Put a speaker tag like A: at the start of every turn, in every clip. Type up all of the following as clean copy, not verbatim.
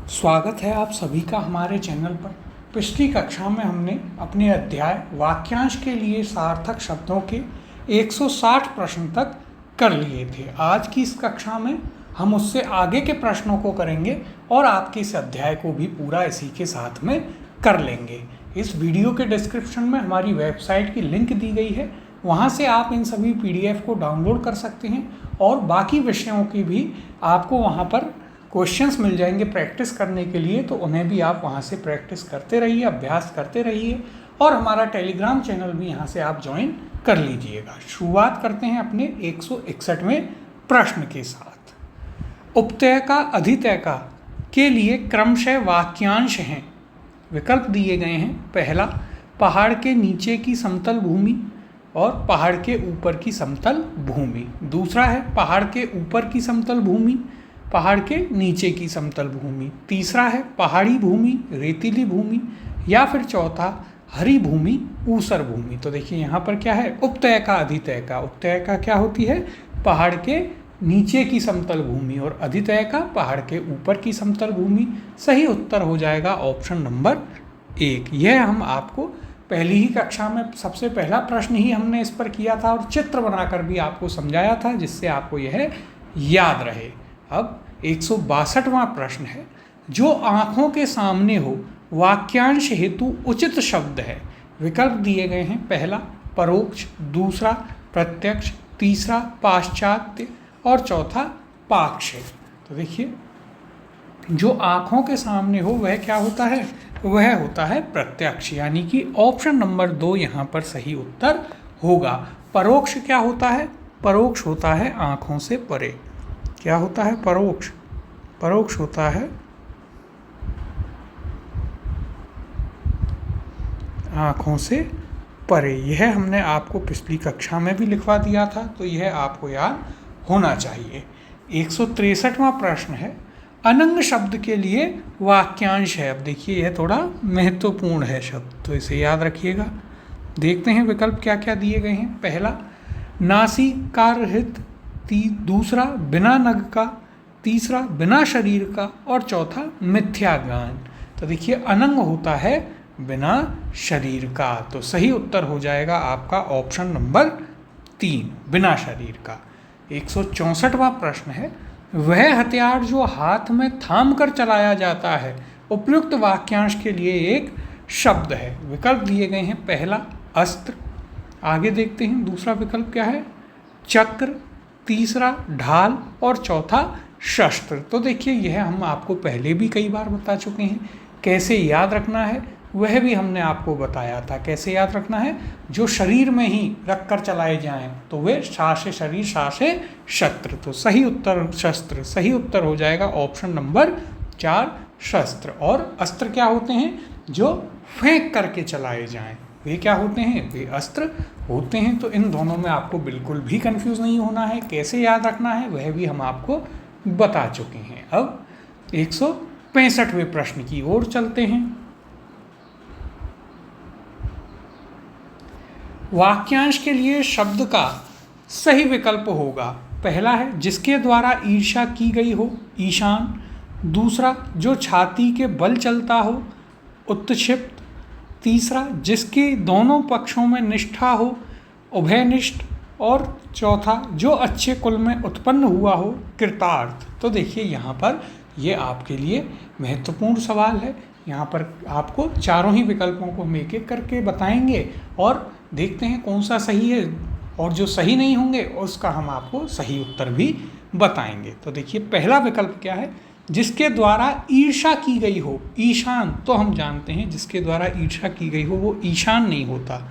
A: स्वागत है आप सभी का हमारे चैनल पर। पिछली कक्षा में हमने अपने अध्याय वाक्यांश के लिए सार्थक शब्दों के 160 प्रश्न तक कर लिए थे। आज की इस कक्षा में हम उससे आगे के प्रश्नों को करेंगे और आपके इस अध्याय को भी पूरा इसी के साथ में कर लेंगे। इस वीडियो के डिस्क्रिप्शन में हमारी वेबसाइट की लिंक दी गई है, वहाँ से आप इन सभी PDF को डाउनलोड कर सकते हैं और बाकी विषयों की भी आपको वहाँ पर क्वेश्चंस मिल जाएंगे प्रैक्टिस करने के लिए, तो उन्हें भी आप वहाँ से प्रैक्टिस करते रहिए, अभ्यास करते रहिए और हमारा टेलीग्राम चैनल भी यहाँ से आप ज्वाइन कर लीजिएगा। शुरुआत करते हैं अपने 161वें प्रश्न के साथ। उपतयका अधितयका के लिए क्रमशः वाक्यांश हैं। विकल्प दिए गए हैं। पहला, पहाड़ के नीचे की समतल भूमि और पहाड़ के ऊपर की समतल भूमि। दूसरा है पहाड़ के ऊपर की समतल भूमि, पहाड़ के नीचे की समतल भूमि। तीसरा है पहाड़ी भूमि, रेतीली भूमि, या फिर चौथा हरी भूमि, ऊसर भूमि। तो देखिए यहाँ पर क्या है, उपतयका अधितयका। उपतयका क्या होती है, पहाड़ के नीचे की समतल भूमि, और अधितयका पहाड़ के ऊपर की समतल भूमि। सही उत्तर हो जाएगा ऑप्शन नंबर 1। यह हम आपको पहली ही कक्षा में सबसे पहला प्रश्न ही हमने इस पर किया था और चित्र बनाकर भी आपको समझाया था, जिससे आपको यह याद रहे। अब 162वां प्रश्न है। जो आँखों के सामने हो वाक्यांश हेतु उचित शब्द है। विकल्प दिए गए हैं। पहला परोक्ष, दूसरा प्रत्यक्ष, तीसरा पाश्चात्य और चौथा पाक्ष। तो देखिए जो आँखों के सामने हो वह क्या होता है, वह होता है प्रत्यक्ष, यानी कि ऑप्शन नंबर 2 यहाँ पर सही उत्तर होगा। परोक्ष क्या होता है, परोक्ष होता है आँखों से परे। क्या होता है परोक्ष, परोक्ष होता है आँखों से परे। यह हमने आपको पिछली कक्षा में भी लिखवा दिया था, तो यह आपको याद होना चाहिए। 163वां प्रश्न है। अनंग शब्द के लिए वाक्यांश है। अब देखिए यह थोड़ा महत्वपूर्ण है शब्द, तो इसे याद रखिएगा। देखते हैं विकल्प क्या क्या दिए गए हैं। पहला नासिकारहित, दूसरा बिना नग का, तीसरा बिना शरीर का और चौथा मिथ्या ज्ञान। तो देखिए अनंग होता है बिना शरीर का, तो सही उत्तर हो जाएगा आपका ऑप्शन नंबर 3 बिना शरीर का। 164वां प्रश्न है। वह हथियार जो हाथ में थाम कर चलाया जाता है उपयुक्त वाक्यांश के लिए एक शब्द है। विकल्प दिए गए हैं। पहला अस्त्र, आगे देखते हैं दूसरा विकल्प क्या है, चक्र, तीसरा ढाल और चौथा शस्त्र। तो देखिए यह हम आपको पहले भी कई बार बता चुके हैं। कैसे याद रखना है वह भी हमने आपको बताया था। कैसे याद रखना है, जो शरीर में ही रख कर चलाए जाएं तो वे शा से शरीर, शा से शस्त्र। तो सही उत्तर शस्त्र, सही उत्तर हो जाएगा ऑप्शन नंबर 4 शस्त्र। और अस्त्र क्या होते हैं, जो फेंक करके चलाए जाएं, वे क्या होते हैं, वे अस्त्र होते हैं। तो इन दोनों में आपको बिल्कुल भी कंफ्यूज नहीं होना है। कैसे याद रखना है वह भी हम आपको बता चुके हैं। अब 165वें प्रश्न की ओर चलते हैं। वाक्यांश के लिए शब्द का सही विकल्प होगा। पहला है जिसके द्वारा ईर्ष्या की गई हो, ईशान। दूसरा जो छाती के बल चलता हो, उत्क्षिप्त। तीसरा जिसके दोनों पक्षों में निष्ठा हो, उभयनिष्ठ। और चौथा जो अच्छे कुल में उत्पन्न हुआ हो, कृतार्थ। तो देखिए यहाँ पर ये आपके लिए महत्वपूर्ण सवाल है। यहाँ पर आपको चारों ही विकल्पों को हम एक एक करके बताएंगे और देखते हैं कौन सा सही है, और जो सही नहीं होंगे उसका हम आपको सही उत्तर भी बताएंगे। तो देखिए पहला विकल्प क्या है, जिसके द्वारा ईर्ष्या की गई हो, ईशान। तो हम जानते हैं जिसके द्वारा ईर्ष्या की गई हो वो ईशान नहीं होता।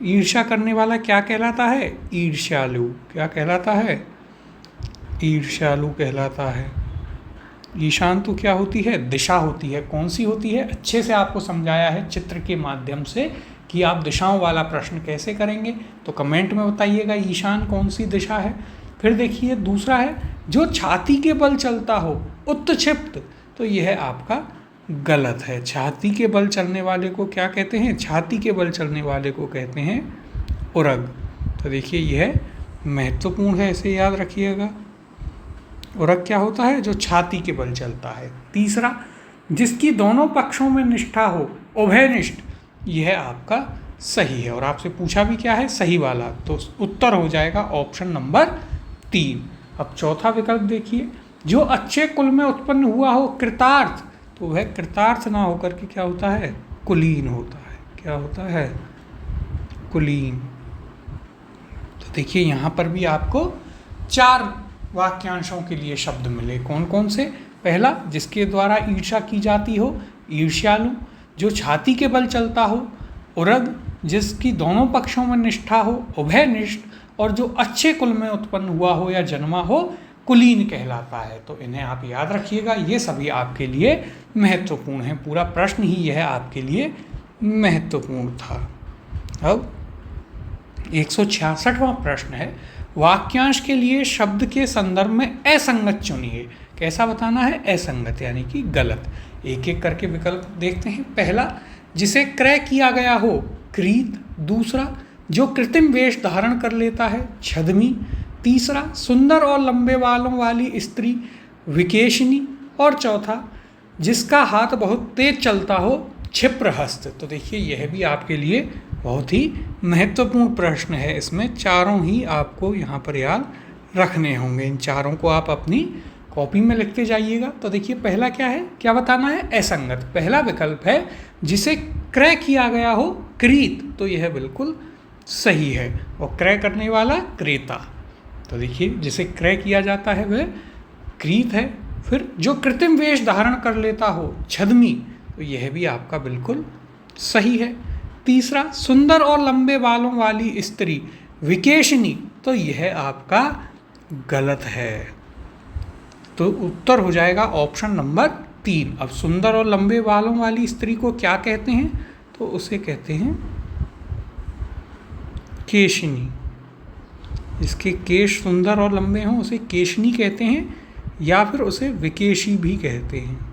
A: ईर्ष्या करने वाला क्या कहलाता है, ईर्ष्यालु। क्या कहलाता है, ईर्ष्यालु कहलाता है। ईशान तो क्या होती है, दिशा होती है। कौन सी होती है, अच्छे से आपको समझाया है चित्र के माध्यम से कि आप दिशाओं वाला प्रश्न कैसे करेंगे, तो कमेंट में बताइएगा ईशान कौन सी दिशा है। फिर देखिए दूसरा है जो छाती के बल चलता हो, उत्क्षिप्त। तो यह आपका गलत है। छाती के बल चलने वाले को क्या कहते हैं, छाती के बल चलने वाले को कहते हैं उरग। तो देखिए यह महत्वपूर्ण है, इसे याद रखिएगा। उरग क्या होता है? जो छाती के बल चलता है। तीसरा, जिसकी दोनों पक्षों में निष्ठा हो, उभयनिष्ठ, यह आपका सही है। और आपसे पूछा भी क्या है? सही वाला। तो उत्तर हो जाएगा ऑप्शन नंबर 3। अब चौथा विकल्प देखिए, जो अच्छे कुल में उत्पन्न हुआ हो, कृतार्थ, तो वह कृतार्थ ना होकर के क्या होता है? कुलीन होता है। क्या होता है? कुलीन। तो देखिए यहाँ पर भी आपको 4 वाक्यांशों के लिए शब्द मिले। कौन कौन से? पहला, जिसके द्वारा ईर्ष्या की जाती हो, ईर्ष्यालु। जो छाती के बल चलता हो, उरग। जिसकी दोनों पक्षों में निष्ठा हो, उभयनिष्ठ। और जो अच्छे कुल में उत्पन्न हुआ हो या जन्मा हो, कुलीन कहलाता है। तो इन्हें आप याद रखिएगा, ये सभी आपके लिए महत्वपूर्ण हैं। पूरा प्रश्न ही यह आपके लिए महत्वपूर्ण था। अब 166वां प्रश्न है, वाक्यांश के लिए शब्द के संदर्भ में असंगत चुनिए। कैसा बताना है? असंगत यानी कि गलत। एक एक करके विकल्प देखते हैं। पहला, जिसे क्रय किया गया हो, क्रीत। दूसरा, जो कृत्रिम वेश धारण कर लेता है, छद्मी। तीसरा, सुंदर और लंबे बालों वाली स्त्री, विकेशिनी। और चौथा, जिसका हाथ बहुत तेज चलता हो, क्षिप्रहस्त। तो देखिए यह भी आपके लिए बहुत ही महत्वपूर्ण प्रश्न है। इसमें चारों ही आपको यहाँ पर याद रखने होंगे। इन चारों को आप अपनी कॉपी में लिखते जाइएगा। तो देखिए पहला क्या है? क्या बताना है? असंगत। पहला विकल्प है, जिसे क्रय किया गया हो, क्रीत। तो यह बिल्कुल सही है। और क्रय करने वाला क्रेता। तो देखिए जिसे क्रय किया जाता है वह क्रीत है। फिर जो कृत्रिम वेश धारण कर लेता हो, छद्मी। तो यह भी आपका बिल्कुल सही है। तीसरा, सुंदर और लंबे बालों वाली स्त्री, विकेशिनी। तो यह आपका गलत है। तो उत्तर हो जाएगा ऑप्शन नंबर 3। अब सुंदर और लंबे बालों वाली स्त्री को क्या कहते हैं? तो उसे कहते हैं केशिनी। जिसके केश सुंदर और लंबे हों उसे केशनी कहते हैं, या फिर उसे विकेशी भी कहते हैं।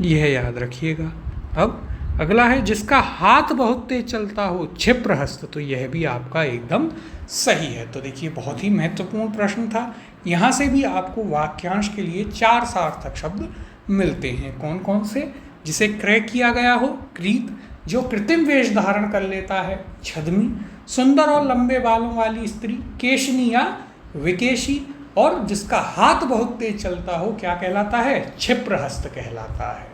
A: यह याद रखिएगा। अब अगला है, जिसका हाथ बहुत तेज चलता हो, क्षिप्रहस्त। तो यह भी आपका एकदम सही है। तो देखिए बहुत ही महत्वपूर्ण प्रश्न था। यहाँ से भी आपको वाक्यांश के लिए 4 सार्थक शब्द मिलते हैं। कौन कौन से? जिसे क्रय किया गया हो, क्रीत। जो कृत्रिम वेश धारण कर लेता है, छद्मी। सुंदर और लंबे बालों वाली स्त्री, केशनी या विकेशी। और जिसका हाथ बहुत तेज चलता हो, क्या कहलाता है? क्षिप्रहस्त कहलाता है।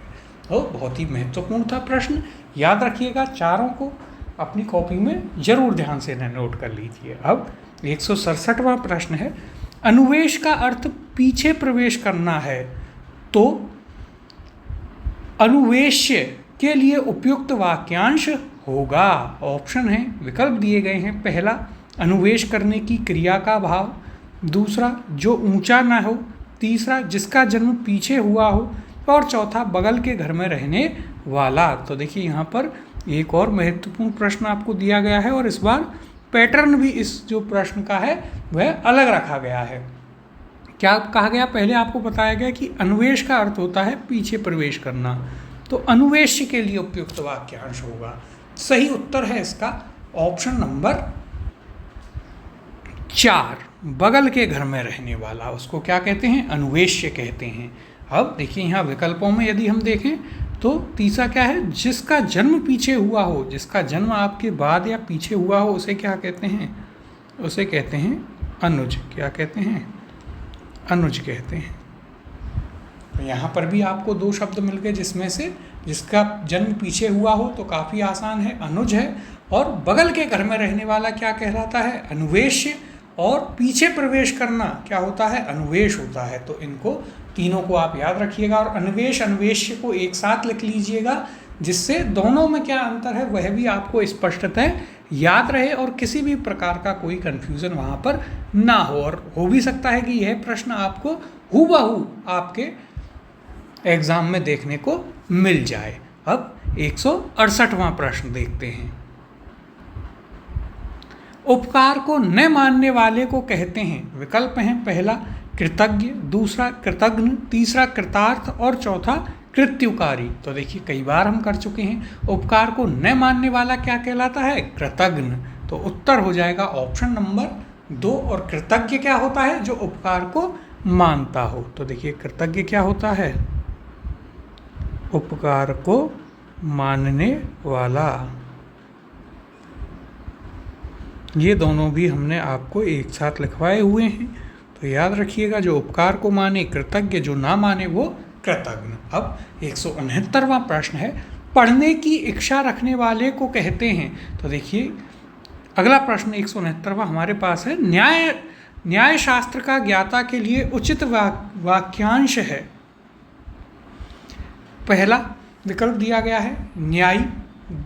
A: तो बहुत ही महत्वपूर्ण था प्रश्न। याद रखिएगा, चारों को अपनी कॉपी में जरूर ध्यान से नोट कर लीजिए। अब 167वां प्रश्न है, अनुवेश का अर्थ पीछे प्रवेश करना है, तो अनुवेश्य के लिए उपयुक्त वाक्यांश होगा। ऑप्शन है, विकल्प दिए गए हैं। पहला, अनुवेश करने की क्रिया का भाव। दूसरा, जो ऊंचा ना हो। तीसरा, जिसका जन्म पीछे हुआ हो। और चौथा, बगल के घर में रहने वाला। तो देखिए यहाँ पर एक और महत्वपूर्ण प्रश्न आपको दिया गया है, और इस बार पैटर्न भी इस जो प्रश्न का है वह अलग रखा गया है। क्या कहा गया? पहले आपको बताया गया कि अनुवेश का अर्थ होता है पीछे प्रवेश करना, तो अनुवेश्य के लिए उपयुक्त वाक्यांश होगा। सही उत्तर है इसका ऑप्शन नंबर 4, बगल के घर में रहने वाला। उसको क्या कहते हैं? अनुवेश्य कहते हैं। अब देखिए यहाँ विकल्पों में यदि हम देखें तो तीसरा क्या है? जिसका जन्म पीछे हुआ हो। जिसका जन्म आपके बाद या पीछे हुआ हो उसे क्या कहते हैं? उसे कहते हैं अनुज। क्या कहते हैं? अनुज कहते हैं। तो यहाँ पर भी आपको 2 शब्द मिल गए, जिसमें से जिसका जन्म पीछे हुआ हो तो काफ़ी आसान है, अनुज है। और बगल के घर में रहने वाला क्या कहलाता है? अनुवेश्य। और पीछे प्रवेश करना क्या होता है? अनुवेश होता है। तो इनको तीनों को आप याद रखिएगा, और अनुवेश अनुवेश्य को एक साथ लिख लीजिएगा, जिससे दोनों में क्या अंतर है वह भी आपको स्पष्टतः याद रहे और किसी भी प्रकार का कोई कन्फ्यूज़न वहाँ पर ना हो। और हो भी सकता है कि यह प्रश्न आपको हूबहू आपके एग्ज़ाम में देखने को मिल जाए। अब 168वां प्रश्न देखते हैं। उपकार को न मानने वाले को कहते हैं। विकल्प हैं, पहला कृतज्ञ, दूसरा कृतघ्न, तीसरा कृतार्थ और चौथा कृत्युकारी। तो देखिए कई बार हम कर चुके हैं। उपकार को न मानने वाला क्या कहलाता है? कृतघ्न। तो उत्तर हो जाएगा ऑप्शन नंबर दो, और कृतज्ञ क्या होता है? जो उपकार को मानता हो। तो देखिए कृतज्ञ क्या होता है? उपकार को मानने वाला। ये दोनों भी हमने आपको एक साथ लिखवाए हुए हैं, तो याद रखिएगा, जो उपकार को माने कृतज्ञ, जो ना माने वो कृतज्ञ। अब 169वां प्रश्न है, पढ़ने की इच्छा रखने वाले को कहते हैं। तो देखिए अगला प्रश्न 169वां हमारे पास है, न्याय शास्त्र का ज्ञाता के लिए उचित वाक्यांश है। पहला विकल्प दिया गया है न्यायी,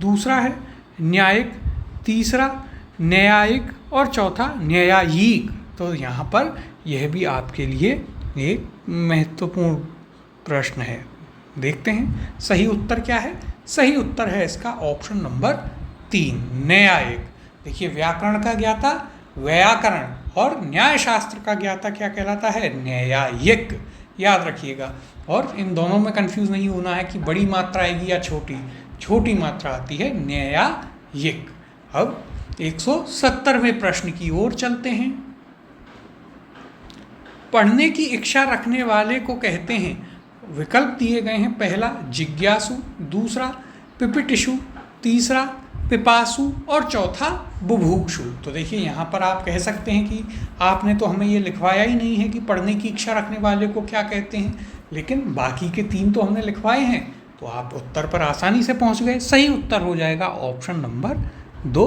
A: दूसरा है न्यायिक, तीसरा न्यायिक और चौथा न्यायिक। तो यहाँ पर यह भी आपके लिए एक महत्वपूर्ण प्रश्न है। देखते हैं सही उत्तर क्या है। सही उत्तर है इसका ऑप्शन नंबर 3, न्यायिक। देखिए व्याकरण का ज्ञाता व्याकरण और न्याय शास्त्र का ज्ञाता क्या कहलाता है? न्यायिक। याद रखिएगा, और इन दोनों में कंफ्यूज नहीं होना है कि बड़ी मात्रा आएगी या छोटी मात्रा आती है न्यायिक। अब 170वें प्रश्न की ओर चलते हैं। पढ़ने की इच्छा रखने वाले को कहते हैं। विकल्प दिए गए हैं, पहला जिज्ञासु, दूसरा पिपीटिशु, तीसरा पिपासु और चौथा बुभुक्षु। तो देखिए यहाँ पर आप कह सकते हैं कि आपने तो हमें ये लिखवाया ही नहीं है कि पढ़ने की इच्छा रखने वाले को क्या कहते हैं, लेकिन बाकी के 3 तो हमने लिखवाए हैं, तो आप उत्तर पर आसानी से पहुँच गए। सही उत्तर हो जाएगा ऑप्शन नंबर 2,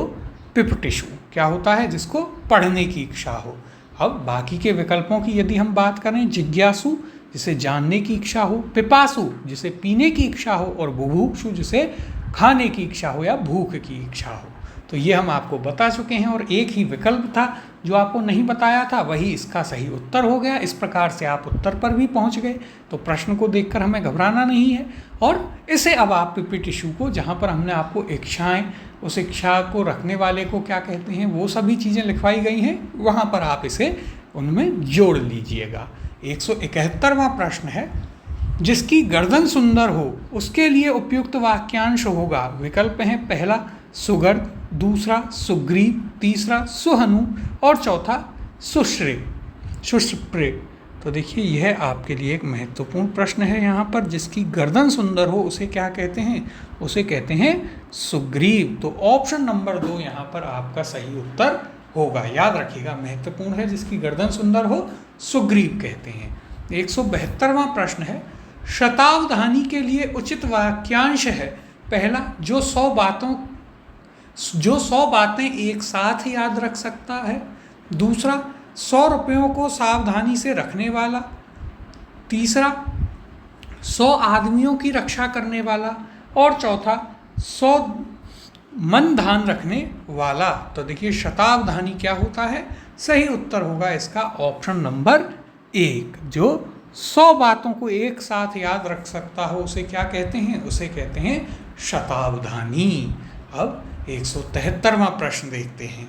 A: पिपटिशु। क्या होता है? जिसको पढ़ने की इच्छा हो। अब बाकी के विकल्पों की यदि हम बात करें, जिज्ञासु जिसे जानने की इच्छा हो, पिपासु जिसे पीने की इच्छा हो, और बुभुक्षु जिसे खाने की इच्छा हो या भूख की इच्छा हो। तो ये हम आपको बता चुके हैं, और एक ही विकल्प था जो आपको नहीं बताया था, वही इसका सही उत्तर हो गया। इस प्रकार से आप उत्तर पर भी पहुंच गए। तो प्रश्न को देखकर हमें घबराना नहीं है, और इसे अब आप पिपीटिशु को, जहां पर हमने आपको इच्छाएं, उस इच्छा को रखने वाले को क्या कहते हैं, वो सभी चीज़ें लिखवाई गई हैं, वहाँ पर आप इसे उनमें जोड़ लीजिएगा। 171वां प्रश्न है, जिसकी गर्दन सुंदर हो उसके लिए उपयुक्त वाक्यांश होगा। विकल्प हैं, पहला सुगर्द, दूसरा सुग्रीव, तीसरा सुहनु और चौथा सुश्प्रे। तो देखिए यह आपके लिए एक महत्वपूर्ण प्रश्न है। यहाँ पर जिसकी गर्दन सुंदर हो उसे क्या कहते हैं? उसे कहते हैं सुग्रीव। तो ऑप्शन नंबर 2 यहाँ पर आपका सही उत्तर होगा। याद रखिएगा, महत्वपूर्ण है, जिसकी गर्दन सुंदर हो सुग्रीव कहते हैं। 172वां प्रश्न है, शतावधानी के लिए उचित वाक्यांश है। पहला, जो 100 बातें एक साथ याद रख सकता है। दूसरा, 100 रुपयों को सावधानी से रखने वाला। तीसरा, 100 आदमियों की रक्षा करने वाला। और चौथा, 100 मन ध्यान रखने वाला। तो देखिए शतावधानी क्या होता है? सही उत्तर होगा इसका ऑप्शन नंबर 1। जो 100 बातों को एक साथ याद रख सकता हो उसे क्या कहते हैं? उसे कहते हैं शतावधानी। अब 173वां प्रश्न देखते हैं।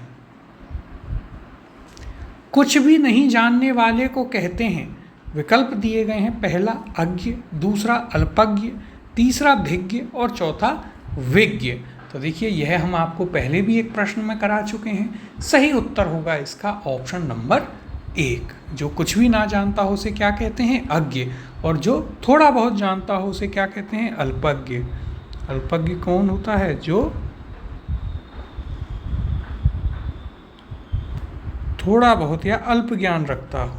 A: कुछ भी नहीं जानने वाले को कहते हैं। विकल्प दिए गए हैं, पहला अज्ञ, दूसरा अल्पज्ञ, तीसरा भिज्ञ और चौथा विज्ञ। तो देखिए यह हम आपको पहले भी एक प्रश्न में करा चुके हैं। सही उत्तर होगा इसका ऑप्शन नंबर 1। जो कुछ भी ना जानता हो उसे क्या कहते हैं? अज्ञ। और जो थोड़ा बहुत जानता हो उसे क्या कहते हैं? अल्पज्ञ। अल्पज्ञ कौन होता है? जो थोड़ा बहुत या अल्प ज्ञान रखता हो।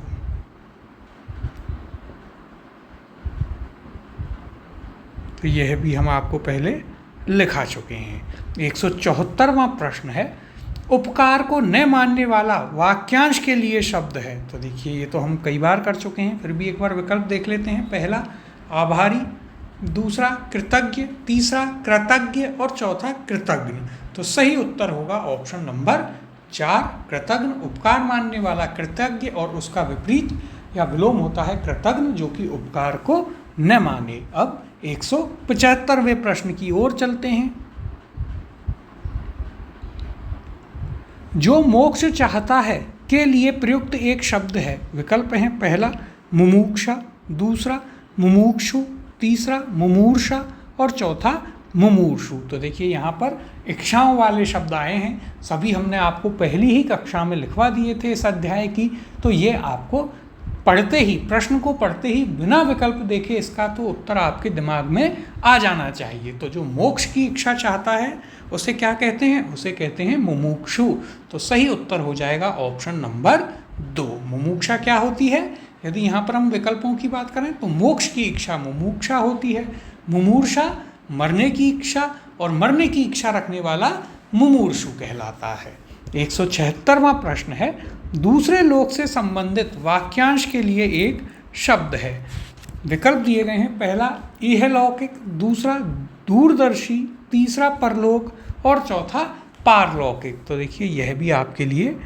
A: तो यह भी हम आपको पहले लिखा चुके हैं। 174वां प्रश्न है, उपकार को न मानने वाला वाक्यांश के लिए शब्द है। तो देखिए ये तो हम कई बार कर चुके हैं, फिर भी एक बार विकल्प देख लेते हैं। पहला आभारी, दूसरा कृतज्ञ, तीसरा कृतज्ञ और चौथा कृतज्ञ। तो सही उत्तर होगा ऑप्शन नंबर 4, कृतज्ञ। उपकार मानने वाला कृतज्ञ और उसका विपरीत या विलोम होता है कृतज्ञ, जो कि उपकार को न माने। अब 175वें प्रश्न की ओर चलते हैं। जो मोक्ष चाहता है के लिए प्रयुक्त एक शब्द है। विकल्प हैं, पहला मुमुक्षा, दूसरा मुमुक्षु, तीसरा मुमूर्षा और चौथा मुमूर्षु। तो देखिए यहाँ पर इच्छाओं वाले शब्द आए हैं, सभी हमने आपको पहली ही कक्षा में लिखवा दिए थे इस अध्याय की। तो ये आपको पढ़ते ही, प्रश्न को पढ़ते ही बिना विकल्प देखे इसका तो उत्तर आपके दिमाग में आ जाना चाहिए। तो जो मोक्ष की इच्छा चाहता है उसे क्या कहते हैं? उसे कहते हैं मुमुक्षु। तो सही उत्तर हो जाएगा ऑप्शन नंबर 2। मुमुक्षा क्या होती है? यदि यहाँ पर हम विकल्पों की बात करें तो मोक्ष की इच्छा मुमुक्षा होती है, मुमूर्षा मरने की इच्छा, और मरने की इच्छा रखने वाला मुमूर्षु कहलाता है। 176वां प्रश्न है, दूसरे लोक से संबंधित वाक्यांश के लिए एक शब्द है। विकल्प दिए गए हैं, पहला इहलौकिक, दूसरा दूरदर्शी, तीसरा परलोक और चौथा पारलौकिक। तो देखिए यह भी आपके लिए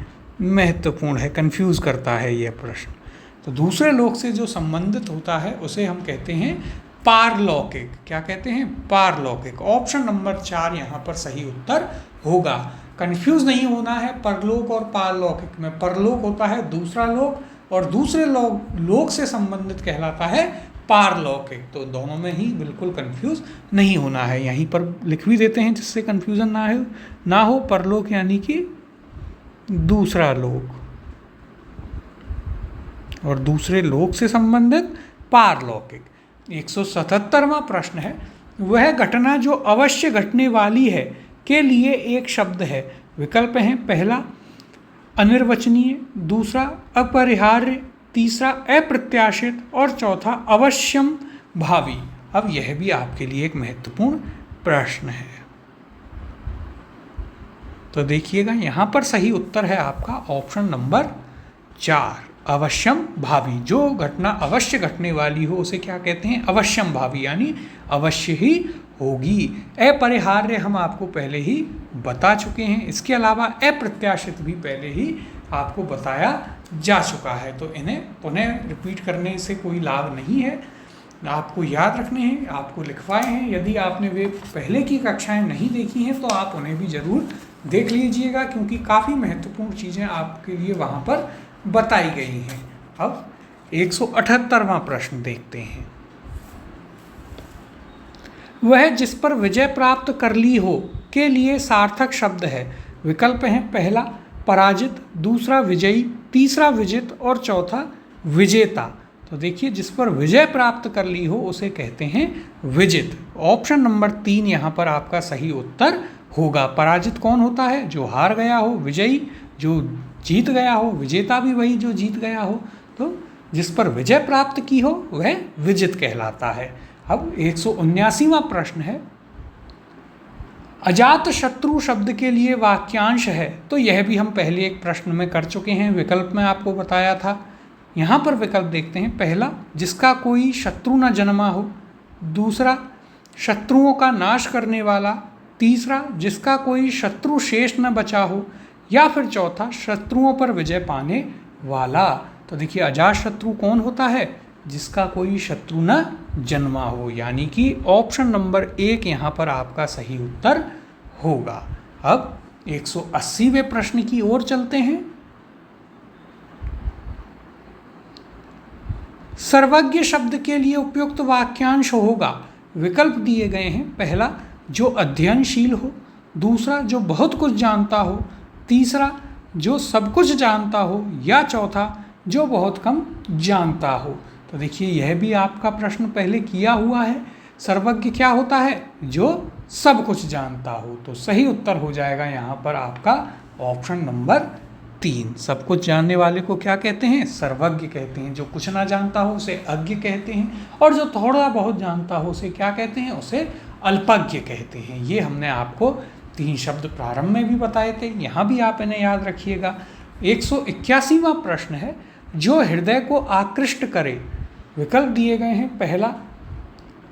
A: महत्वपूर्ण है, कंफ्यूज करता है यह प्रश्न। तो दूसरे लोक से जो संबंधित होता है उसे हम कहते हैं पारलौकिक। क्या कहते हैं? पारलौकिक। ऑप्शन नंबर 4 यहाँ पर सही उत्तर होगा। कंफ्यूज नहीं होना है परलोक और पारलौकिक में। परलोक होता है दूसरा लोक और दूसरे लोक से संबंधित कहलाता है पारलौकिक। तो दोनों में ही बिल्कुल कंफ्यूज नहीं होना है। यहीं पर लिख भी देते हैं जिससे कंफ्यूजन ना हो। परलोक यानी कि दूसरा लोक और दूसरे लोक से संबंधित पारलौकिक। 177वां प्रश्न है, वह घटना जो अवश्य घटने वाली है के लिए एक शब्द है। विकल्प हैं, पहला अनिर्वचनीय, दूसरा अपरिहार्य, तीसरा अप्रत्याशित और चौथा अवश्यम भावी। अब यह भी आपके लिए एक महत्वपूर्ण प्रश्न है। तो देखिएगा यहाँ पर सही उत्तर है आपका ऑप्शन नंबर 4, अवश्यम भावी। जो घटना अवश्य घटने वाली हो उसे क्या कहते हैं? अवश्यम भावी, यानी अवश्य ही होगी। अपरिहार्य हम आपको पहले ही बता चुके हैं, इसके अलावा अप्रत्याशित भी पहले ही आपको बताया जा चुका है। तो इन्हें पुनः रिपीट करने से कोई लाभ नहीं है, आपको याद रखने हैं, आपको लिखवाए हैं। यदि आपने वे पहले की कक्षाएं नहीं देखी हैं तो आप उन्हें भी ज़रूर देख लीजिएगा, क्योंकि काफ़ी महत्वपूर्ण चीज़ें आपके लिए वहाँ पर बताई गई हैं। अब 178वां प्रश्न देखते हैं, वह जिस पर विजय प्राप्त कर ली हो के लिए सार्थक शब्द है। विकल्प हैं, पहला पराजित, दूसरा विजयी, तीसरा विजित और चौथा विजेता। तो देखिए जिस पर विजय प्राप्त कर ली हो उसे कहते हैं विजित। ऑप्शन नंबर 3 यहाँ पर आपका सही उत्तर होगा। पराजित कौन होता है? जो हार गया हो। विजयी जो जीत गया हो। विजेता भी वही जो जीत गया हो। तो जिस पर विजय प्राप्त की हो वह विजित कहलाता है। अब 179वां प्रश्न है, अजात शत्रु शब्द के लिए वाक्यांश है। तो यह भी हम पहले एक प्रश्न में कर चुके हैं, विकल्प में आपको बताया था। यहाँ पर विकल्प देखते हैं, पहला जिसका कोई शत्रु न जन्मा हो, दूसरा शत्रुओं का नाश करने वाला, तीसरा जिसका कोई शत्रु शेष न बचा हो, या फिर चौथा शत्रुओं पर विजय पाने वाला। तो देखिए अजात शत्रु कौन होता है? जिसका कोई शत्रु न जन्मा हो, यानी कि ऑप्शन नंबर 1 यहाँ पर आपका सही उत्तर होगा। अब 180वें प्रश्न की ओर चलते हैं। सर्वज्ञ शब्द के लिए उपयुक्त वाक्यांश होगा। विकल्प दिए गए हैं, पहला जो अध्ययनशील हो, दूसरा जो बहुत कुछ जानता हो, तीसरा जो सब कुछ जानता हो, या चौथा जो बहुत कम जानता हो। तो देखिए यह भी आपका प्रश्न पहले किया हुआ है। सर्वज्ञ क्या होता है? जो सब कुछ जानता हो। तो सही उत्तर हो जाएगा यहाँ पर आपका ऑप्शन नंबर 3। सब कुछ जानने वाले को क्या कहते हैं? सर्वज्ञ कहते हैं। जो कुछ ना जानता हो उसे अज्ञ कहते हैं, और जो थोड़ा बहुत जानता हो उसे क्या कहते हैं? उसे अल्पज्ञ कहते हैं। ये हमने आपको 3 शब्द प्रारंभ में भी बताए थे, यहाँ भी आप इन्हें याद रखिएगा। 181वां प्रश्न है, जो हृदय को आकृष्ट करे। विकल्प दिए गए हैं, पहला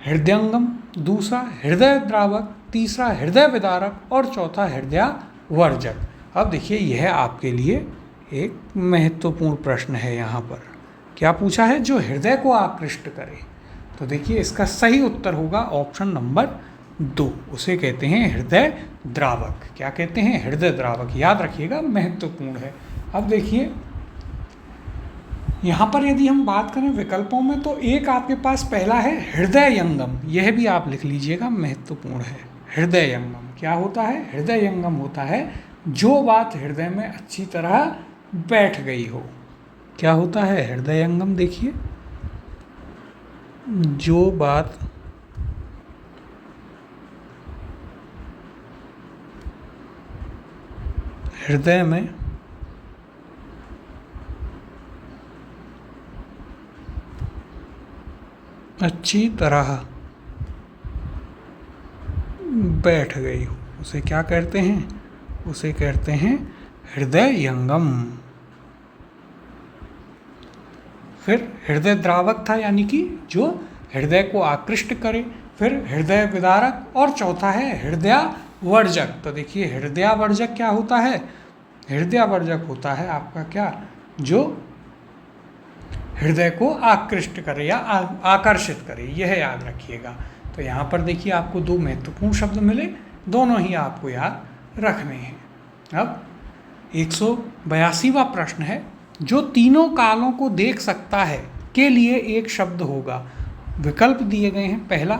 A: हृदयंगम, दूसरा हृदय द्रावक, तीसरा हृदय विदारक और चौथा हृदयावर्जक। अब देखिए यह आपके लिए एक महत्वपूर्ण प्रश्न है। यहाँ पर क्या पूछा है? जो हृदय को आकृष्ट करे। तो देखिए इसका सही उत्तर होगा ऑप्शन नंबर 2, उसे कहते हैं हृदय द्रावक। क्या कहते हैं? हृदय द्रावक। याद रखिएगा, महत्वपूर्ण है। अब देखिए यहाँ पर यदि हम बात करें विकल्पों में, तो एक आपके पास पहला है हृदयंगम, यह भी आप लिख लीजिएगा, महत्वपूर्ण है। हृदयंगम। क्या होता है? हृदयंगम होता है जो बात हृदय में अच्छी तरह बैठ गई हो। क्या होता है हृदयंगम? देखिए, जो बात हृदय में अच्छी तरह बैठ गई हो उसे क्या कहते हैं? उसे कहते हैं हृदयंगम। फिर हृदय द्रावक था, यानी कि जो हृदय को आकृष्ट करे। फिर हृदय विदारक, और चौथा है हृदयावर्जक। तो देखिए हृदयावर्जक क्या होता है? हृदयावर्जक होता है आपका क्या, जो हृदय को आकृष्ट करे या आकर्षित करे, यह याद रखिएगा। तो यहाँ पर देखिए आपको दो महत्वपूर्ण शब्द मिले, दोनों ही आपको याद रखने हैं। अब 182वां प्रश्न है, जो तीनों कालों को देख सकता है के लिए एक शब्द होगा। विकल्प दिए गए हैं, पहला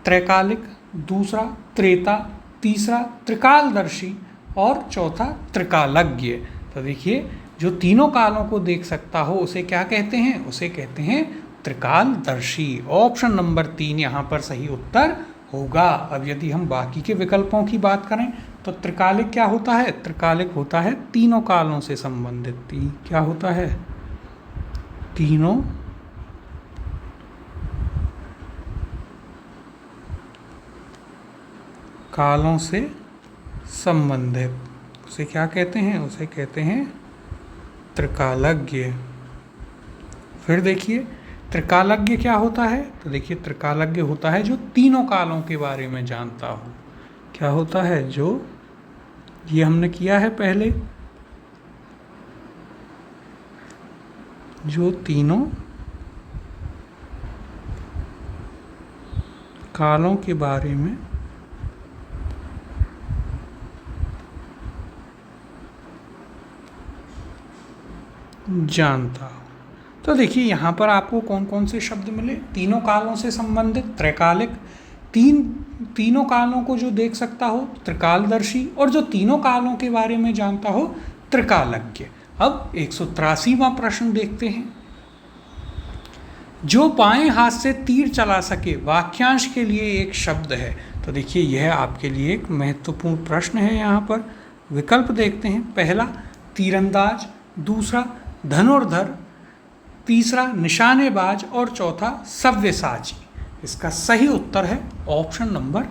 A: त्रैकालिक, दूसरा त्रेता, तीसरा त्रिकालदर्शी और चौथा त्रिकालज्ञ। तो देखिए जो तीनों कालों को देख सकता हो उसे क्या कहते हैं? उसे कहते हैं त्रिकालदर्शी। ऑप्शन नंबर 3 यहाँ पर सही उत्तर होगा। अब यदि हम बाकी के विकल्पों की बात करें तो त्रिकालिक क्या होता है? त्रिकालिक होता है तीनों कालों से संबंधित। क्या होता है? तीनों कालों से संबंधित। उसे क्या कहते हैं? उसे कहते हैं त्रिकालज्ञ। फिर देखिए त्रिकालज्ञ क्या होता है? तो देखिए त्रिकालज्ञ होता है जो तीनों कालों के बारे में जानता हो। क्या होता है? जो ये हमने किया है पहले, जो तीनों कालों के बारे में जानता हो। तो देखिए यहाँ पर आपको कौन कौन से शब्द मिले? तीनों कालों से संबंधित त्रैकालिक, तीनों कालों को जो देख सकता हो त्रिकालदर्शी, और जो तीनों कालों के बारे में जानता हो त्रिकालज्ञ। अब 183वां प्रश्न देखते हैं, जो बाएं हाथ से तीर चला सके वाक्यांश के लिए एक शब्द है। तो देखिए यह आपके लिए एक महत्वपूर्ण प्रश्न है। यहाँ पर विकल्प देखते हैं, पहला तीरंदाज, दूसरा धनुर्धर, तीसरा निशानेबाज और चौथा सव्यसाची। इसका सही उत्तर है ऑप्शन नंबर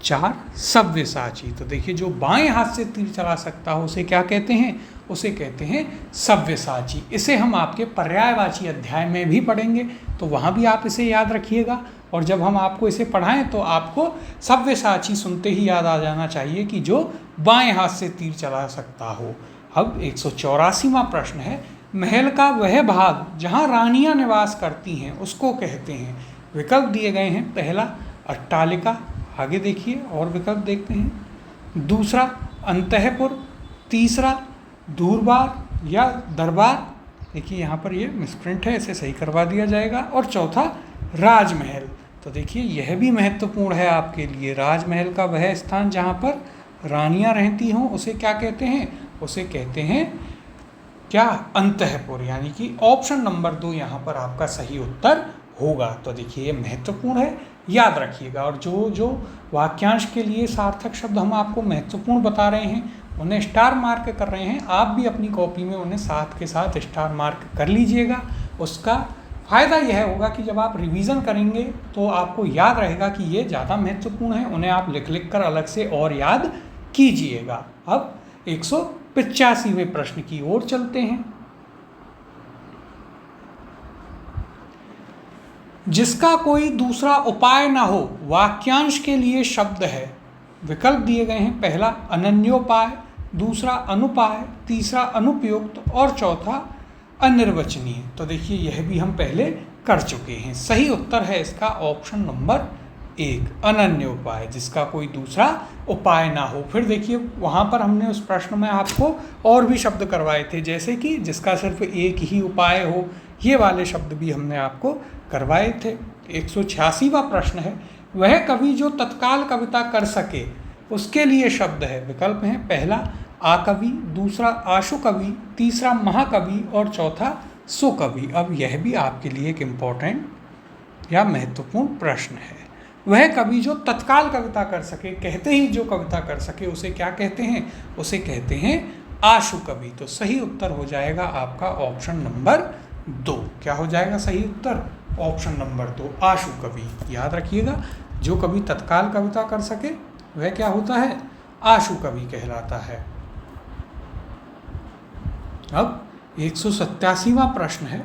A: 4 सव्यसाची। तो देखिए जो बाएं हाथ से तीर चला सकता हो उसे क्या कहते हैं? उसे कहते हैं सव्यसाची। इसे हम आपके पर्यायवाची अध्याय में भी पढ़ेंगे, तो वहाँ भी आप इसे याद रखिएगा। और जब हम आपको इसे पढ़ाएं तो आपको सव्यसाची सुनते ही याद आ जाना चाहिए कि जो बाएं हाथ से तीर चला सकता हो। अब 184वां प्रश्न है, महल का वह भाग जहाँ रानियाँ निवास करती हैं उसको कहते हैं। विकल्प दिए गए हैं, पहला अट्टालिका, आगे देखिए और विकल्प देखते हैं, दूसरा अंतःपुर, तीसरा दूरबार या दरबार, देखिए यहाँ पर ये मिसप्रिंट है, इसे सही करवा दिया जाएगा, और चौथा राजमहल। तो देखिए यह भी महत्वपूर्ण है आपके लिए। राजमहल का वह स्थान जहाँ पर रानियाँ रहती हों उसे क्या कहते हैं? उसे कहते हैं क्या? अंतःपुर। यानी कि ऑप्शन नंबर 2 यहाँ पर आपका सही उत्तर होगा। तो देखिए ये महत्वपूर्ण है, याद रखिएगा। और जो वाक्यांश के लिए सार्थक शब्द हम आपको महत्वपूर्ण बता रहे हैं उन्हें स्टार मार्क कर रहे हैं, आप भी अपनी कॉपी में उन्हें साथ के साथ स्टार मार्क कर लीजिएगा। उसका फ़ायदा यह होगा कि जब आप रिवीजन करेंगे तो आपको याद रहेगा कि ये ज़्यादा महत्वपूर्ण है, उन्हें आप लिख कर अलग से और याद कीजिएगा। अब 185वें प्रश्न की ओर चलते हैं, जिसका कोई दूसरा उपाय ना हो वाक्यांश के लिए शब्द है। विकल्प दिए गए हैं, पहला अनन्योपाय, दूसरा अनुपाय, तीसरा अनुपयुक्त और चौथा अनिर्वचनीय। तो देखिए यह भी हम पहले कर चुके हैं। सही उत्तर है इसका ऑप्शन नंबर 1 अनन्योपाय, जिसका कोई दूसरा उपाय ना हो। फिर देखिए वहाँ पर हमने उस प्रश्न में आपको और भी शब्द करवाए थे, जैसे कि जिसका सिर्फ एक ही उपाय हो, ये वाले शब्द भी हमने आपको करवाए थे। 186वां प्रश्न है, वह कवि जो तत्काल कविता कर सके उसके लिए शब्द है। विकल्प हैं, पहला आकवि, दूसरा आशु कवि, तीसरा महाकवि और चौथा सुकवि। अब यह भी आपके लिए एक इम्पोर्टेंट या महत्वपूर्ण प्रश्न है। वह कवि जो तत्काल कविता कर सके, कहते ही जो कविता कर सके, उसे क्या कहते हैं? उसे कहते हैं आशु कवि। तो सही उत्तर हो जाएगा आपका ऑप्शन नंबर 2। क्या हो जाएगा सही उत्तर? ऑप्शन नंबर 2 आशु कवि। याद रखिएगा, जो कवि तत्काल कविता कर सके वह क्या होता है? आशु कवि कहलाता है। अब 187वां प्रश्न है,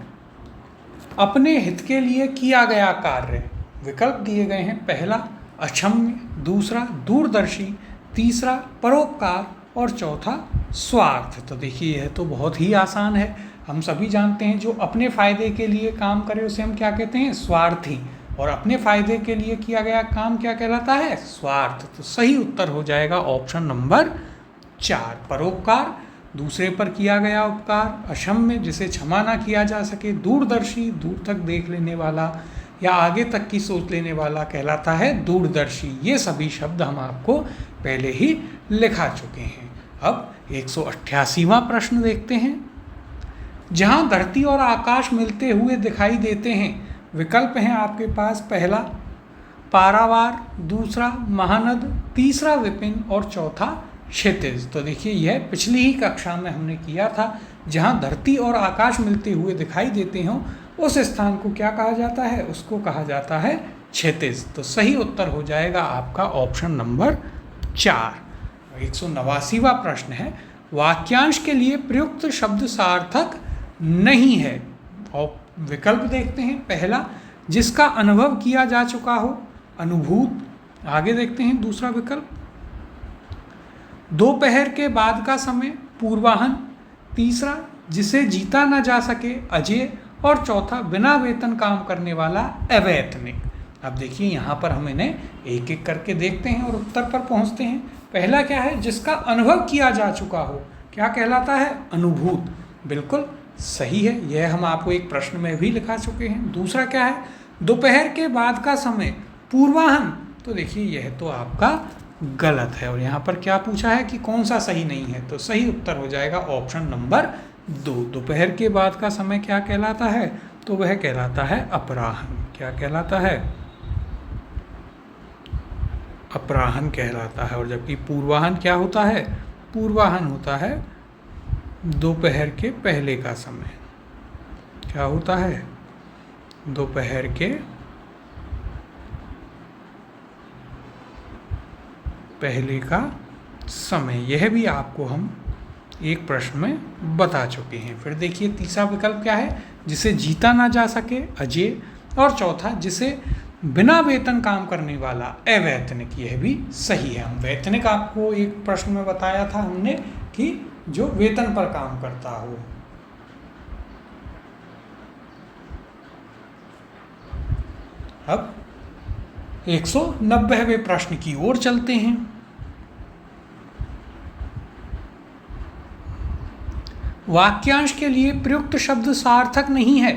A: अपने हित के लिए किया गया कार्य। विकल्प दिए गए हैं, पहला अक्षम्य, दूसरा दूरदर्शी, तीसरा परोपकार और चौथा स्वार्थ। तो देखिए यह तो बहुत ही आसान है। हम सभी जानते हैं जो अपने फायदे के लिए काम करे उसे हम क्या कहते हैं? स्वार्थी। और अपने फायदे के लिए किया गया काम क्या कहलाता है? स्वार्थ। तो सही उत्तर हो जाएगा ऑप्शन नंबर 4 परोपकार, दूसरे पर किया गया उपकार, अक्षम्य जिसे क्षमा ना किया जा सके, दूरदर्शी दूर तक देख लेने वाला या आगे तक की सोच लेने वाला कहलाता है दूरदर्शी। ये सभी शब्द हम आपको पहले ही लिखा चुके हैं। अब 188वां प्रश्न देखते हैं, जहां धरती और आकाश मिलते हुए दिखाई देते हैं। विकल्प हैं आपके पास, पहला पारावार, दूसरा महानद, तीसरा विपिन और चौथा क्षितिज। तो देखिए यह पिछली ही कक्षा में हमने किया था। जहां धरती और आकाश मिलते हुए दिखाई देते हों उस स्थान को क्या कहा जाता है? उसको कहा जाता है क्षितिज। तो सही उत्तर हो जाएगा आपका ऑप्शन नंबर 4। 189वां प्रश्न है, वाक्यांश के लिए प्रयुक्त शब्द सार्थक नहीं है। और विकल्प देखते हैं, पहला जिसका अनुभव किया जा चुका हो, अनुभूत। आगे देखते हैं दूसरा विकल्प, दोपहर के बाद का समय, पूर्वाहन। तीसरा जिसे जीता ना जा सके, अजेय। और चौथा बिना वेतन काम करने वाला, अवैतनिक। अब देखिए यहाँ पर हम इन्हें एक एक करके देखते हैं और उत्तर पर पहुँचते हैं। पहला क्या है? जिसका अनुभव किया जा चुका हो, क्या कहलाता है? अनुभूत। बिल्कुल सही है, यह हम आपको एक प्रश्न में भी लिखा चुके हैं। दूसरा क्या है? दोपहर के बाद का समय, पूर्वाहन। तो देखिए यह तो आपका गलत है और यहाँ पर क्या पूछा है कि कौन सा सही नहीं है? तो सही उत्तर हो जाएगा ऑप्शन नंबर 2। दोपहर के बाद का समय क्या कहलाता है? तो वह कहलाता है अपराह्न। क्या कहलाता है? अपराह्न कहलाता है। और जबकि पूर्वाहन क्या होता है? पूर्वाहन होता है दोपहर के पहले का समय। क्या होता है? दोपहर के पहले का समय। यह भी आपको हम एक प्रश्न में बता चुके हैं। फिर देखिए तीसरा विकल्प क्या है? जिसे जीता ना जा सके, अजेय। और चौथा जिसे बिना वेतन काम करने वाला, अवैतनिक। यह भी सही है। हम वैतनिक आपको एक प्रश्न में बताया था हमने कि जो वेतन पर काम करता हो। अब 190वें प्रश्न की ओर चलते हैं। वाक्यांश के लिए प्रयुक्त शब्द सार्थक नहीं है।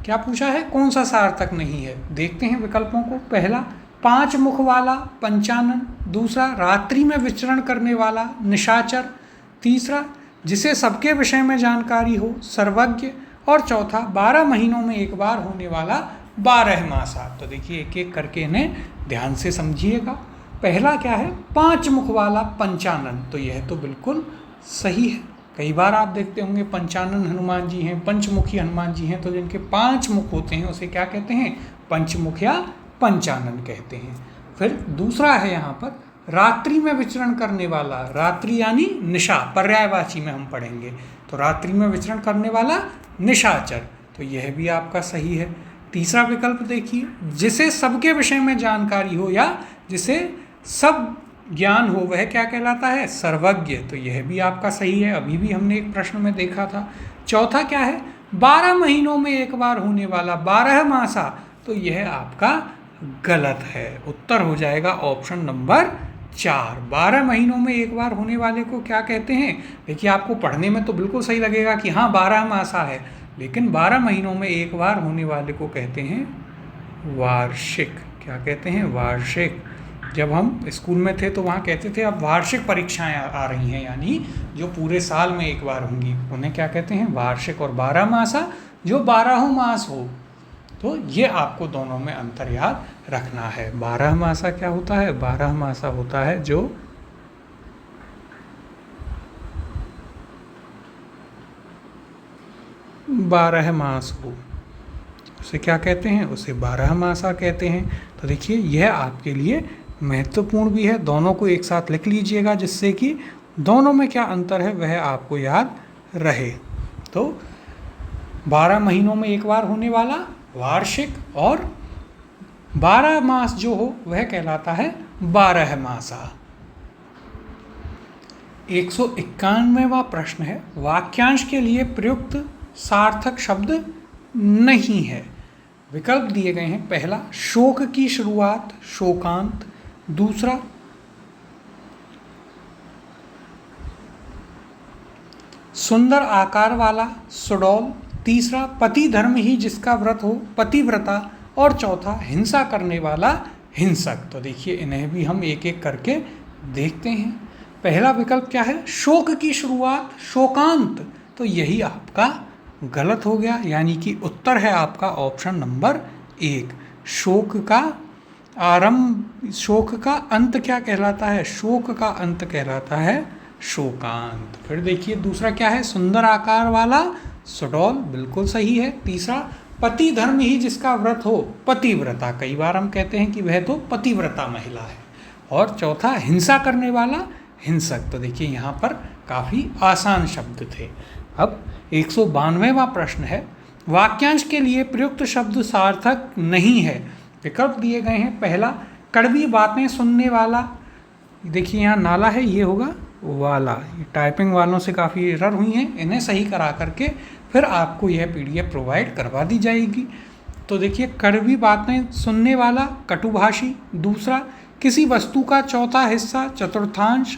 A: क्या पूछा है? कौन सा सार्थक नहीं है? देखते हैं विकल्पों को। पहला 5 मुख वाला, पंचानन। दूसरा रात्रि में विचरण करने वाला, निशाचर। तीसरा जिसे सबके विषय में जानकारी हो, सर्वज्ञ। और चौथा 12 महीनों में एक बार होने वाला, 12 मासा। तो देखिए एक एक करके इन्हें ध्यान से समझिएगा। पहला क्या है? 5 मुख वाला, पंचानन। तो यह तो बिल्कुल सही है। कई बार आप देखते होंगे पंचानन हनुमान जी हैं, पंचमुखी हनुमान जी हैं, तो जिनके 5 मुख होते हैं उसे क्या कहते हैं? पंचमुख या पंचानन कहते हैं। फिर दूसरा है यहाँ पर रात्रि में विचरण करने वाला। रात्रि यानी निशा, पर्यायवाची में हम पढ़ेंगे। तो रात्रि में विचरण करने वाला, निशाचर। तो यह भी आपका सही है। तीसरा विकल्प देखिए, जिसे सबके विषय में जानकारी हो या जिसे सब ज्ञान हो, वह क्या कहलाता है? सर्वज्ञ। तो यह भी आपका सही है, अभी भी हमने एक प्रश्न में देखा था। चौथा क्या है? 12 महीनों में एक बार होने वाला, 12 मासा। तो यह आपका गलत है। उत्तर हो जाएगा ऑप्शन नंबर 4। 12 महीनों में एक बार होने वाले को क्या कहते हैं? देखिए आपको पढ़ने में तो बिल्कुल सही लगेगा कि हाँ 12 मासा है, लेकिन 12 महीनों में एक बार होने वाले को कहते हैं वार्षिक। क्या कहते हैं? वार्षिक। जब हम स्कूल में थे तो वहाँ कहते थे अब वार्षिक परीक्षाएं आ रही हैं, यानी जो पूरे साल में एक बार होंगी उन्हें क्या कहते हैं, वार्षिक। और 12मासा जो 12 मास हो। तो ये आपको दोनों में अंतर याद रखना है। 12मासा क्या होता है, 12मासा होता है जो 12 मास हो, उसे क्या कहते हैं, उसे 12मासा कहते हैं। तो देखिए यह आपके लिए महत्वपूर्ण भी है, दोनों को एक साथ लिख लीजिएगा जिससे कि दोनों में क्या अंतर है वह आपको याद रहे। तो 12 महीनों में एक बार होने वाला वार्षिक, और 12 मास जो हो वह कहलाता है 12मासा। 191वां प्रश्न है, वाक्यांश के लिए प्रयुक्त सार्थक शब्द नहीं है। विकल्प दिए गए हैं, पहला शोक की शुरुआत शोकांत, दूसरा सुंदर आकार वाला सुडौल, तीसरा पति धर्म ही जिसका व्रत हो पतिव्रता, और चौथा हिंसा करने वाला हिंसक। तो देखिए इन्हें भी हम एक एक करके देखते हैं। पहला विकल्प क्या है, शोक की शुरुआत शोकांत, तो यही आपका गलत हो गया, यानी कि उत्तर है आपका ऑप्शन नंबर 1। शोक का आरंभ, शोक का अंत क्या कहलाता है, शोक का अंत कहलाता है शोकांत। फिर देखिए दूसरा क्या है, सुंदर आकार वाला सुडौल, बिल्कुल सही है। तीसरा पति धर्म ही जिसका व्रत हो पतिव्रता, कई बार हम कहते हैं कि वह तो पतिव्रता महिला है। और चौथा हिंसा करने वाला हिंसक। तो देखिए यहाँ पर काफ़ी आसान शब्द थे। अब 192वां प्रश्न है, वाक्यांश के लिए प्रयुक्त शब्द सार्थक नहीं है। विकल्प दिए गए हैं, पहला कड़वी बातें सुनने वाला, देखिए यहाँ नाला है, ये होगा वाला। ये टाइपिंग वालों से काफ़ी एरर हुई हैं, इन्हें सही करा करके फिर आपको यह PDF प्रोवाइड करवा दी जाएगी। तो देखिए कड़वी बातें सुनने वाला कटुभाषी, दूसरा किसी वस्तु का चौथा हिस्सा चतुर्थांश,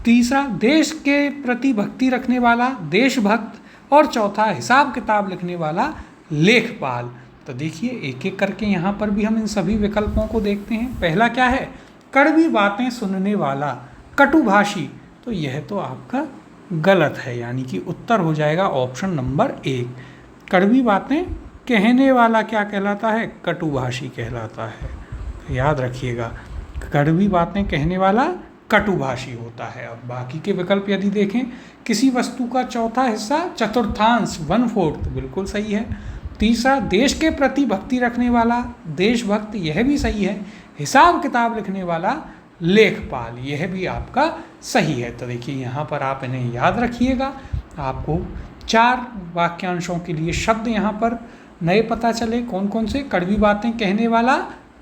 A: तीसरा देश के प्रति भक्ति रखने वाला देशभक्त, और चौथा हिसाब किताब लिखने वाला लेखपाल। तो देखिए एक एक करके यहाँ पर भी हम इन सभी विकल्पों को देखते हैं। पहला क्या है, कड़वी बातें सुनने वाला कटुभाषी, तो यह तो आपका गलत है, यानी कि उत्तर हो जाएगा ऑप्शन नंबर 1। कड़वी बातें कहने वाला क्या कहलाता है, कटुभाषी कहलाता है। तो याद रखिएगा, कड़वी बातें कहने वाला कटुभाषी होता है। अब बाकी के विकल्प यदि देखें, किसी वस्तु का चौथा हिस्सा चतुर्थांश 1/4, बिल्कुल सही है। तीसरा देश के प्रति भक्ति रखने वाला देशभक्त, यह भी सही है। हिसाब किताब लिखने वाला लेखपाल, यह भी आपका सही है। तो देखिए यहाँ पर आप इन्हें याद रखिएगा। आपको 4 वाक्यांशों के लिए शब्द यहाँ पर नए पता चले, कौन कौन से, कड़वी बातें कहने वाला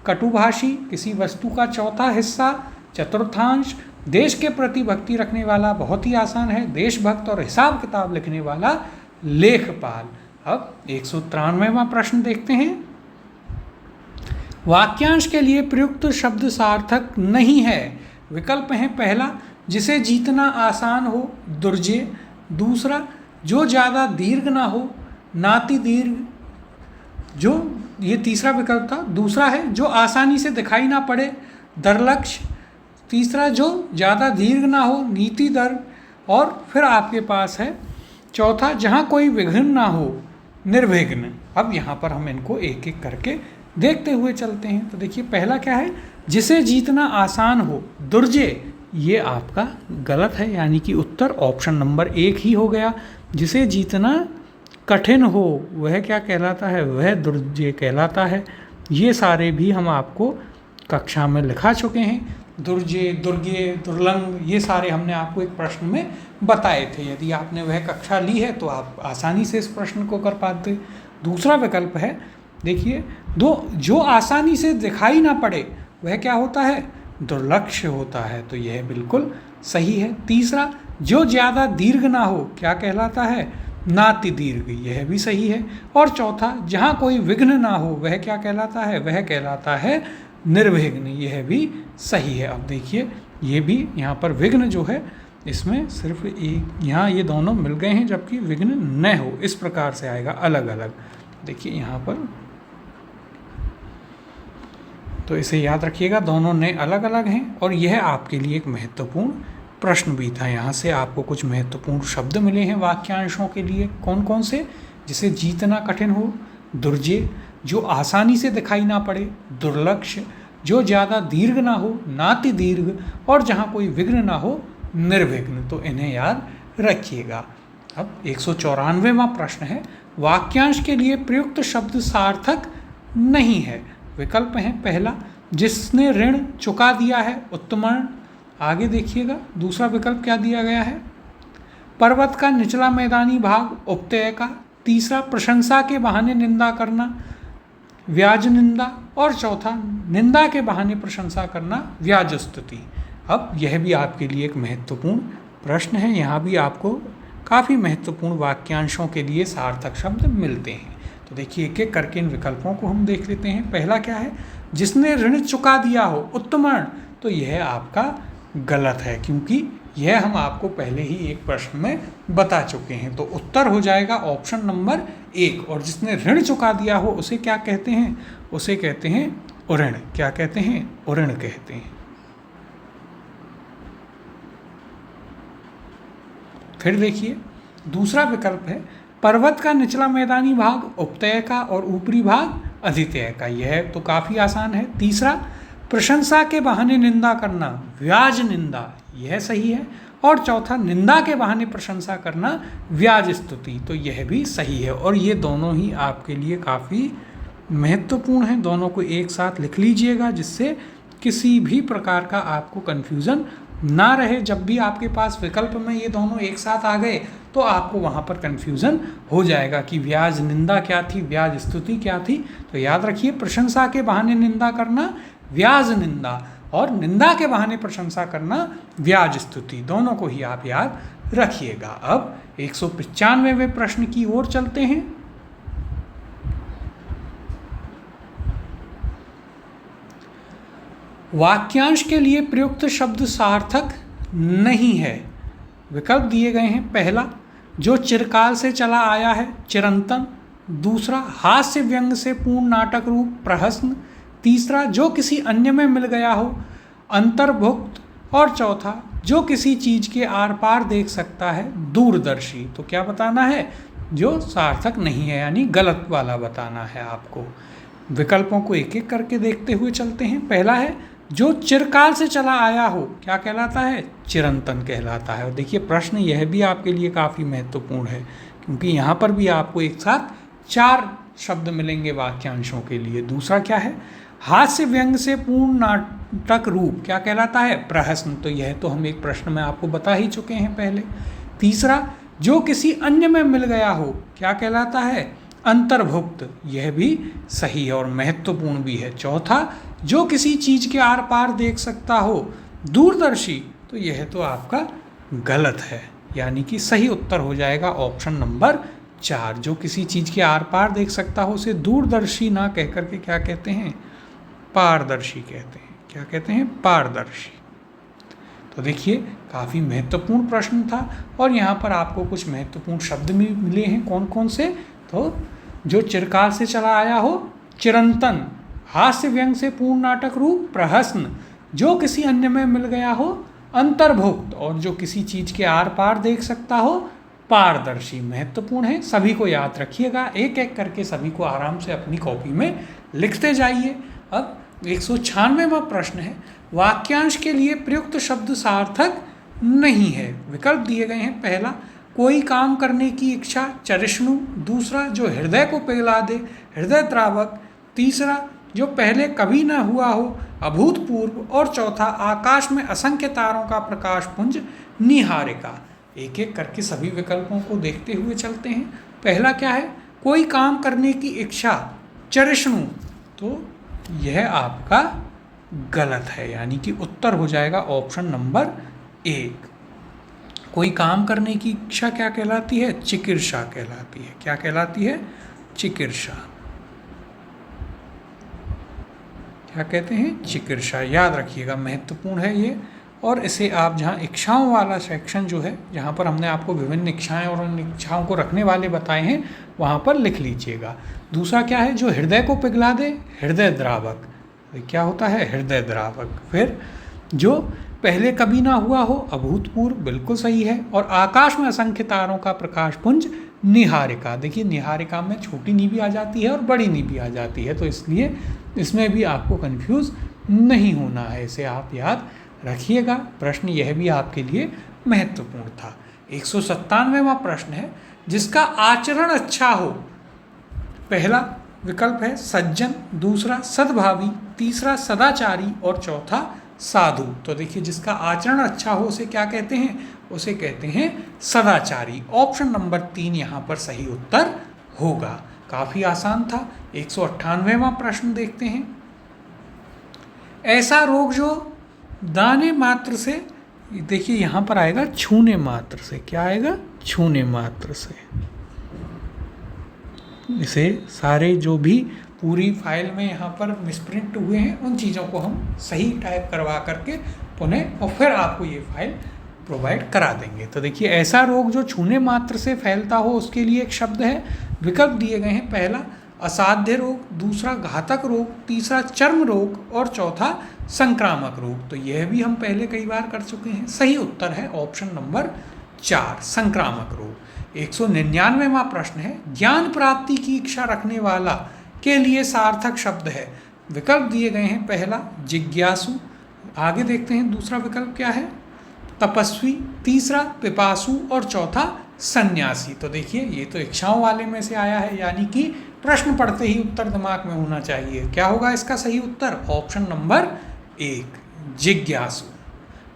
A: कटुभाषी, किसी वस्तु का चौथा हिस्सा चतुर्थांश, देश के प्रति भक्ति रखने वाला बहुत ही आसान है देशभक्त, और हिसाब किताब लिखने वाला लेखपाल। अब 193वां प्रश्न देखते हैं, वाक्यांश के लिए प्रयुक्त शब्द सार्थक नहीं है। विकल्प हैं, पहला जिसे जीतना आसान हो दुर्जय, दूसरा जो ज़्यादा दीर्घ ना हो नाति दीर्घ, जो ये तीसरा विकल्प था। दूसरा है जो आसानी से दिखाई ना पड़े दरलक्ष, तीसरा जो ज़्यादा दीर्घ ना हो नीति दर, और फिर आपके पास है चौथा जहाँ कोई विघ्न ना हो निर्विघ्न। अब यहाँ पर हम इनको एक एक करके देखते हुए चलते हैं। तो देखिए पहला क्या है, जिसे जीतना आसान हो दुर्जय, ये आपका गलत है, यानी कि उत्तर ऑप्शन नंबर 1 ही हो गया। जिसे जीतना कठिन हो वह क्या कहलाता है, वह दुर्जय कहलाता है। ये सारे भी हम आपको कक्षा में लिखा चुके हैं। दुर्जय, दुर्गे, दुर्लंग, ये सारे हमने आपको एक प्रश्न में बताए थे। यदि आपने वह कक्षा ली है तो आप आसानी से इस प्रश्न को कर पाते। दूसरा विकल्प है, देखिए जो आसानी से दिखाई ना पड़े वह क्या होता है, दुर्लक्ष्य होता है। तो यह बिल्कुल सही है। तीसरा जो ज़्यादा दीर्घ ना हो क्या कहलाता है, नाति दीर्घ, यह भी सही है। और चौथा जहाँ कोई विघ्न ना हो वह क्या कहलाता है, वह कहलाता है निर्विघ्न, यह भी सही है। अब देखिए ये भी यहाँ पर विघ्न जो है इसमें सिर्फ एक, यहाँ ये दोनों मिल गए हैं, जबकि विघ्न न हो इस प्रकार से आएगा अलग अलग। देखिए यहाँ पर तो इसे याद रखिएगा, दोनों नए अलग अलग हैं और यह आपके लिए एक महत्वपूर्ण प्रश्न भी था। यहाँ से आपको कुछ महत्वपूर्ण शब्द मिले हैं वाक्यांशों के लिए। कौन कौन से? जिसे जीतना कठिन हो, दुर्जेय, जो आसानी से दिखाई ना पड़े, दुर्लक्ष्य, जो ज़्यादा दीर्घ ना हो, नाति दीर्घ, और जहाँ कोई विघ्न ना हो, निर्विघ्न। तो इन्हें याद रखिएगा। अब 194वां प्रश्न है, वाक्यांश के लिए प्रयुक्त शब्द सार्थक नहीं है। विकल्प हैं, पहला, जिसने ऋण चुका दिया है, उत्तमर्ण। आगे देखिएगा, दूसरा विकल्प क्या दिया गया है, पर्वत का निचला मैदानी भाग, उपत्यय का। तीसरा, प्रशंसा के बहाने निंदा करना, व्याज निंदा। और चौथा, निंदा के बहाने प्रशंसा करना, व्याज स्तुति। अब यह भी आपके लिए एक महत्वपूर्ण प्रश्न है। यहाँ भी आपको काफ़ी महत्वपूर्ण वाक्यांशों के लिए सार्थक शब्द मिलते हैं। तो देखिए, एक एक करके इन विकल्पों को हम देख लेते हैं। पहला क्या है, जिसने ऋण चुका दिया हो, उत्तमर्ण। तो यह आपका गलत है, क्योंकि यह हम आपको पहले ही एक प्रश्न में बता चुके हैं। तो उत्तर हो जाएगा ऑप्शन नंबर 1। और जिसने ऋण चुका दिया हो उसे क्या कहते हैं? उसे कहते हैं उऋण। क्या कहते हैं? उऋण कहते हैं। फिर देखिए, दूसरा विकल्प है, पर्वत का निचला मैदानी भाग, उपत्यय का, और ऊपरी भाग अधित्यय का। यह तो काफ़ी आसान है। तीसरा, प्रशंसा के बहाने निंदा करना, व्याज निंदा, यह सही है। और चौथा, निंदा के बहाने प्रशंसा करना, व्याज स्तुति। तो यह भी सही है। और ये दोनों ही आपके लिए काफ़ी महत्वपूर्ण हैं। दोनों को एक साथ लिख लीजिएगा, जिससे किसी भी प्रकार का आपको कन्फ्यूज़न ना रहे। जब भी आपके पास विकल्प में ये दोनों एक साथ आ गए तो आपको वहाँ पर कन्फ्यूज़न हो जाएगा कि व्याज निंदा क्या थी, व्याज स्तुति क्या थी। तो याद रखिए, प्रशंसा के बहाने निंदा करना, व्याज निंदा, और निंदा के बहाने प्रशंसा करना, व्याज स्तुति। दोनों को ही आप याद रखिएगा। अब 195वें प्रश्न की ओर चलते हैं। वाक्यांश के लिए प्रयुक्त शब्द सार्थक नहीं है। विकल्प दिए गए हैं, पहला, जो चिरकाल से चला आया है, चिरंतन। दूसरा, हास्य व्यंग से पूर्ण नाटक रूप, प्रहसन। तीसरा, जो किसी अन्य में मिल गया हो, अंतर्भुक्त। और चौथा, जो किसी चीज़ के आर पार देख सकता है, दूरदर्शी। तो क्या बताना है? जो सार्थक नहीं है, यानी गलत वाला बताना है आपको। विकल्पों को एक एक करके देखते हुए चलते हैं। पहला है, जो चिरकाल से चला आया हो, क्या कहलाता है? चिरंतन कहलाता है। और देखिए, प्रश्न यह भी आपके लिए काफ़ी महत्वपूर्ण है, क्योंकि यहाँ पर भी आपको एक साथ 4 शब्द मिलेंगे वाक्यांशों के लिए। दूसरा क्या है, हास्य व्यंग से पूर्ण नाटक रूप, क्या कहलाता है? प्रहसन। तो यह तो हम एक प्रश्न में आपको बता ही चुके हैं पहले। तीसरा, जो किसी अन्य में मिल गया हो, क्या कहलाता है? अंतर्भुक्त। यह भी सही है और महत्वपूर्ण भी है। चौथा, जो किसी चीज़ के आर पार देख सकता हो, दूरदर्शी। तो यह तो आपका गलत है, यानी कि सही उत्तर हो जाएगा ऑप्शन नंबर 4। जो किसी चीज़ के आर पार देख सकता हो उसे दूरदर्शी ना कह करके क्या कहते हैं? पारदर्शी कहते हैं। क्या कहते हैं? पारदर्शी। तो देखिए, काफ़ी महत्वपूर्ण प्रश्न था और यहाँ पर आपको कुछ महत्वपूर्ण शब्द भी मिले हैं। कौन कौन से? तो जो चिरकाल से चला आया हो, चिरंतन। हास्य व्यंग से पूर्ण नाटक रूप, प्रहसन। जो किसी अन्य में मिल गया हो, अंतर्भुक्त। और जो किसी चीज़ के आर पार देख सकता हो, पारदर्शी। महत्वपूर्ण है, सभी को याद रखिएगा। एक एक करके सभी को आराम से अपनी कॉपी में लिखते जाइए। अब 196वां प्रश्न है, वाक्यांश के लिए प्रयुक्त शब्द सार्थक नहीं है। विकल्प दिए गए हैं, पहला, कोई काम करने की इच्छा, चरिष्णु। दूसरा, जो हृदय को पिघला दे, हृदय द्रावक। तीसरा, जो पहले कभी न हुआ हो, अभूतपूर्व। और चौथा, आकाश में असंख्य तारों का प्रकाश पुंज, निहारिका। एक एक करके सभी विकल्पों को देखते हुए चलते हैं। पहला क्या है? कोई काम करने की इच्छा, चरिष्णु। तो यह आपका गलत है, यानी कि उत्तर हो जाएगा ऑप्शन नंबर 1। कोई काम करने की इच्छा क्या कहलाती है? चिकीर्षा कहलाती है। क्या कहलाती है? चिकीर्षा। क्या कहते हैं? चिकीर्षा। याद रखिएगा, महत्वपूर्ण है ये। और इसे आप जहाँ इच्छाओं वाला सेक्शन जो है, जहाँ पर हमने आपको विभिन्न इच्छाएं और उन इच्छाओं को रखने वाले बताए हैं, वहाँ पर लिख लीजिएगा। दूसरा क्या है? जो हृदय को पिघला दे, हृदय द्रावक। क्या होता है? हृदय द्रावक। फिर जो पहले कभी ना हुआ हो, अभूतपूर्व, बिल्कुल सही है। और आकाश में असंख्य तारों का प्रकाश पुंज, निहारिका। देखिए निहारिका में छोटी नी भी आ जाती है और बड़ी नी भी आ जाती है, तो इसलिए इसमें भी आपको कंफ्यूज नहीं होना है, इसे आप याद रखिएगा। प्रश्न यह भी आपके लिए महत्वपूर्ण था। 197वां प्रश्न है, जिसका आचरण अच्छा हो। पहला विकल्प है सज्जन, दूसरा सद्भावी, तीसरा सदाचारी और चौथा साधु। तो देखिए जिसका आचरण अच्छा हो उसे क्या कहते हैं? उसे कहते हैं सदाचारी। ऑप्शन नंबर 3 यहाँ पर सही उत्तर होगा। काफ़ी आसान था। 198वां प्रश्न देखते हैं। ऐसा रोग जो दाने मात्र से, देखिए यहाँ पर आएगा छूने मात्र से। क्या आएगा? छूने मात्र से। इसे सारे जो भी पूरी फाइल में यहाँ पर मिसप्रिंट हुए हैं उन चीज़ों को हम सही टाइप करवा करके पुनः और फिर आपको ये फाइल प्रोवाइड करा देंगे। तो देखिए ऐसा रोग जो छूने मात्र से फैलता हो उसके लिए एक शब्द है। विकल्प दिए गए हैं, पहला असाध्य रोग, दूसरा घातक रोग, तीसरा चर्म रोग और चौथा संक्रामक रोग। तो यह भी हम पहले कई बार कर चुके हैं। सही उत्तर है ऑप्शन नंबर 4, संक्रामक रोग। 199वां प्रश्न है, ज्ञान प्राप्ति की इच्छा रखने वाला के लिए सार्थक शब्द है। विकल्प दिए गए हैं, पहला जिज्ञासु, आगे देखते हैं दूसरा विकल्प क्या है, तपस्वी, तीसरा पिपासु और चौथा सन्यासी। तो देखिए ये तो इच्छाओं वाले में से आया है, यानी कि प्रश्न पढ़ते ही उत्तर दिमाग में होना चाहिए। क्या होगा इसका सही उत्तर? ऑप्शन नंबर 1, जिज्ञासु।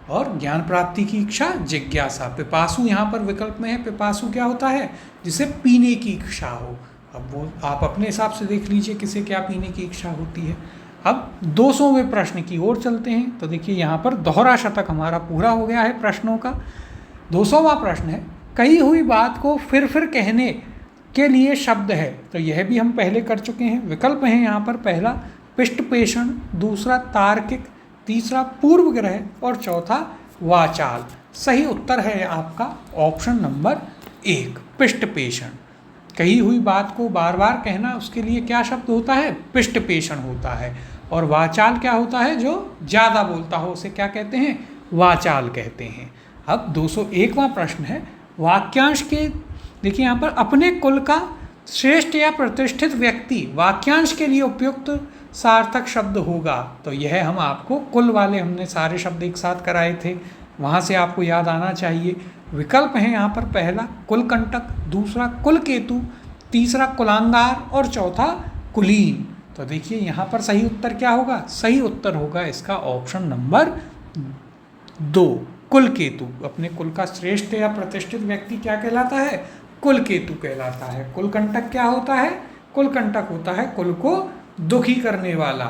A: और ज्ञान प्राप्ति की इच्छा, जिज्ञासा। पिपासु यहाँ पर विकल्प में है। पिपासु क्या होता है? जिसे पीने की इच्छा हो। अब वो आप अपने हिसाब से देख लीजिए किसे क्या पीने की इच्छा होती है। अब 200वें प्रश्न की ओर चलते हैं। तो देखिए यहाँ पर दोहरा शतक हमारा पूरा हो गया है प्रश्नों का। 200वां प्रश्न है, कही हुई बात को फिर कहने के लिए शब्द है। तो यह भी हम पहले कर चुके हैं। विकल्प हैं यहाँ पर, पहला पिष्टपेषण, दूसरा तार्किक, तीसरा पूर्वग्रह और चौथा वाचाल। सही उत्तर है आपका ऑप्शन नंबर 1, पिष्टपेषण। कही हुई बात को बार बार कहना, उसके लिए क्या शब्द होता है? पिष्टपेषण होता है। और वाचाल क्या होता है? जो ज़्यादा बोलता हो उसे क्या कहते हैं? वाचाल कहते हैं। अब 201वां प्रश्न है, वाक्यांश के, देखिए यहाँ पर अपने कुल का श्रेष्ठ या प्रतिष्ठित व्यक्ति वाक्यांश के लिए उपयुक्त सार्थक शब्द होगा। तो यह हम आपको कुल वाले हमने सारे शब्द एक साथ कराए थे, वहाँ से आपको याद आना चाहिए। विकल्प हैं यहाँ पर, पहला कुलकंटक, दूसरा कुलकेतु, तीसरा कुलांगार और चौथा कुलीन। तो देखिए यहाँ पर सही उत्तर क्या होगा? सही उत्तर होगा इसका ऑप्शन नंबर 2, कुलकेतु। अपने कुल का श्रेष्ठ या प्रतिष्ठित व्यक्ति क्या कहलाता है? कुलकेतु कहलाता है। कुलकंटक क्या होता है? कुलकंटक होता है कुल को दुखी करने वाला।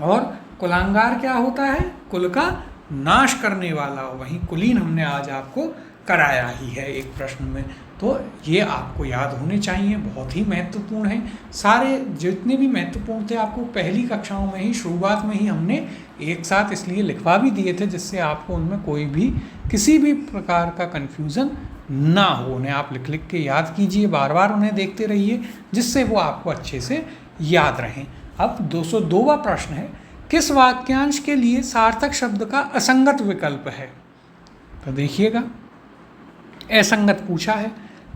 A: और कुलांगार क्या होता है? कुल का नाश करने वाला। वहीं कुलीन हमने आज आपको कराया ही है एक प्रश्न में। तो ये आपको याद होने चाहिए, बहुत ही महत्वपूर्ण है। सारे जितने भी महत्वपूर्ण थे आपको पहली कक्षाओं में ही, शुरुआत में ही हमने एक साथ इसलिए लिखवा भी दिए थे जिससे आपको उनमें कोई भी किसी भी प्रकार का कन्फ्यूज़न ना हो। उन्हें आप लिख लिख के याद कीजिए, बार बार उन्हें देखते रहिए, जिससे वो आपको अच्छे से याद रहें। अब 202वां प्रश्न है, किस वाक्यांश के लिए सार्थक शब्द का असंगत विकल्प है? तो देखिएगा, असंगत पूछा है।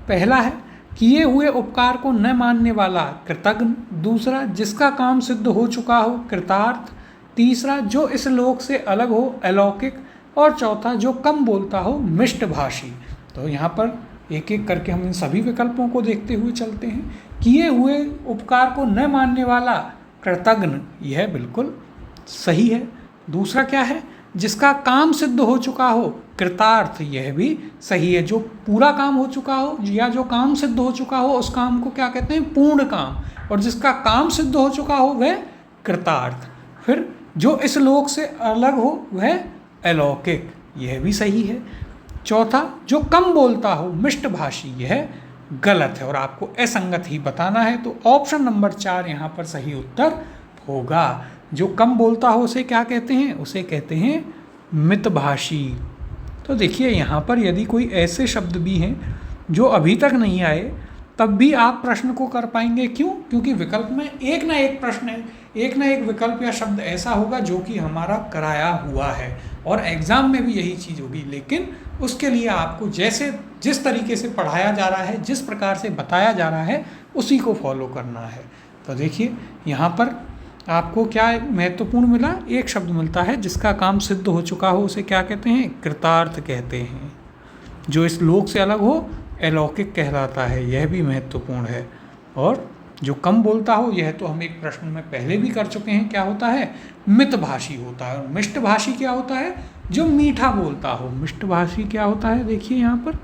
A: पहला है, किए हुए उपकार को न मानने वाला कृतज्ञ, दूसरा जिसका काम सिद्ध हो चुका हो कृतार्थ, तीसरा जो इस लोक से अलग हो अलौकिक और चौथा जो कम बोलता हो मिष्टभाषी। तो यहाँ पर एक एक करके हम इन सभी विकल्पों को देखते हुए चलते हैं। किए हुए उपकार को न मानने वाला कृतज्ञ, यह बिल्कुल सही है। दूसरा क्या है? जिसका काम सिद्ध हो चुका हो कृतार्थ, यह भी सही है। जो पूरा काम हो चुका हो या जो काम सिद्ध हो चुका हो उस काम को क्या कहते हैं? पूर्ण काम। और जिसका काम सिद्ध हो चुका हो वह कृतार्थ। फिर जो इस लोक से अलग हो वह अलौकिक, यह भी सही है। चौथा, जो कम बोलता हो मिष्टभाषी, यह गलत है और आपको असंगत ही बताना है। तो ऑप्शन नंबर 4 यहाँ पर सही उत्तर होगा। जो कम बोलता हो उसे क्या कहते हैं? उसे कहते हैं मितभाषी। तो देखिए यहाँ पर यदि कोई ऐसे शब्द भी हैं जो अभी तक नहीं आए तब भी आप प्रश्न को कर पाएंगे। क्यों? क्योंकि विकल्प में एक ना एक प्रश्न है, एक ना एक विकल्प या शब्द ऐसा होगा जो कि हमारा कराया हुआ है, और एग्ज़ाम में भी यही चीज़ होगी। लेकिन उसके लिए आपको जिस तरीके से पढ़ाया जा रहा है, जिस प्रकार से बताया जा रहा है, उसी को फॉलो करना है। तो देखिए यहाँ पर आपको क्या महत्वपूर्ण मिला, एक शब्द मिलता है जिसका काम सिद्ध हो चुका हो, उसे क्या कहते हैं? कृतार्थ कहते हैं। जो इस लोक से अलग हो, अलौकिक कहलाता है, यह भी महत्वपूर्ण है। और जो कम बोलता हो, यह तो हम एक प्रश्न में पहले भी कर चुके हैं, क्या होता है? मितभाषी होता है। और मिष्टभाषी क्या होता है? जो मीठा बोलता हो। मिष्टभाषी क्या होता है? देखिए यहाँ पर,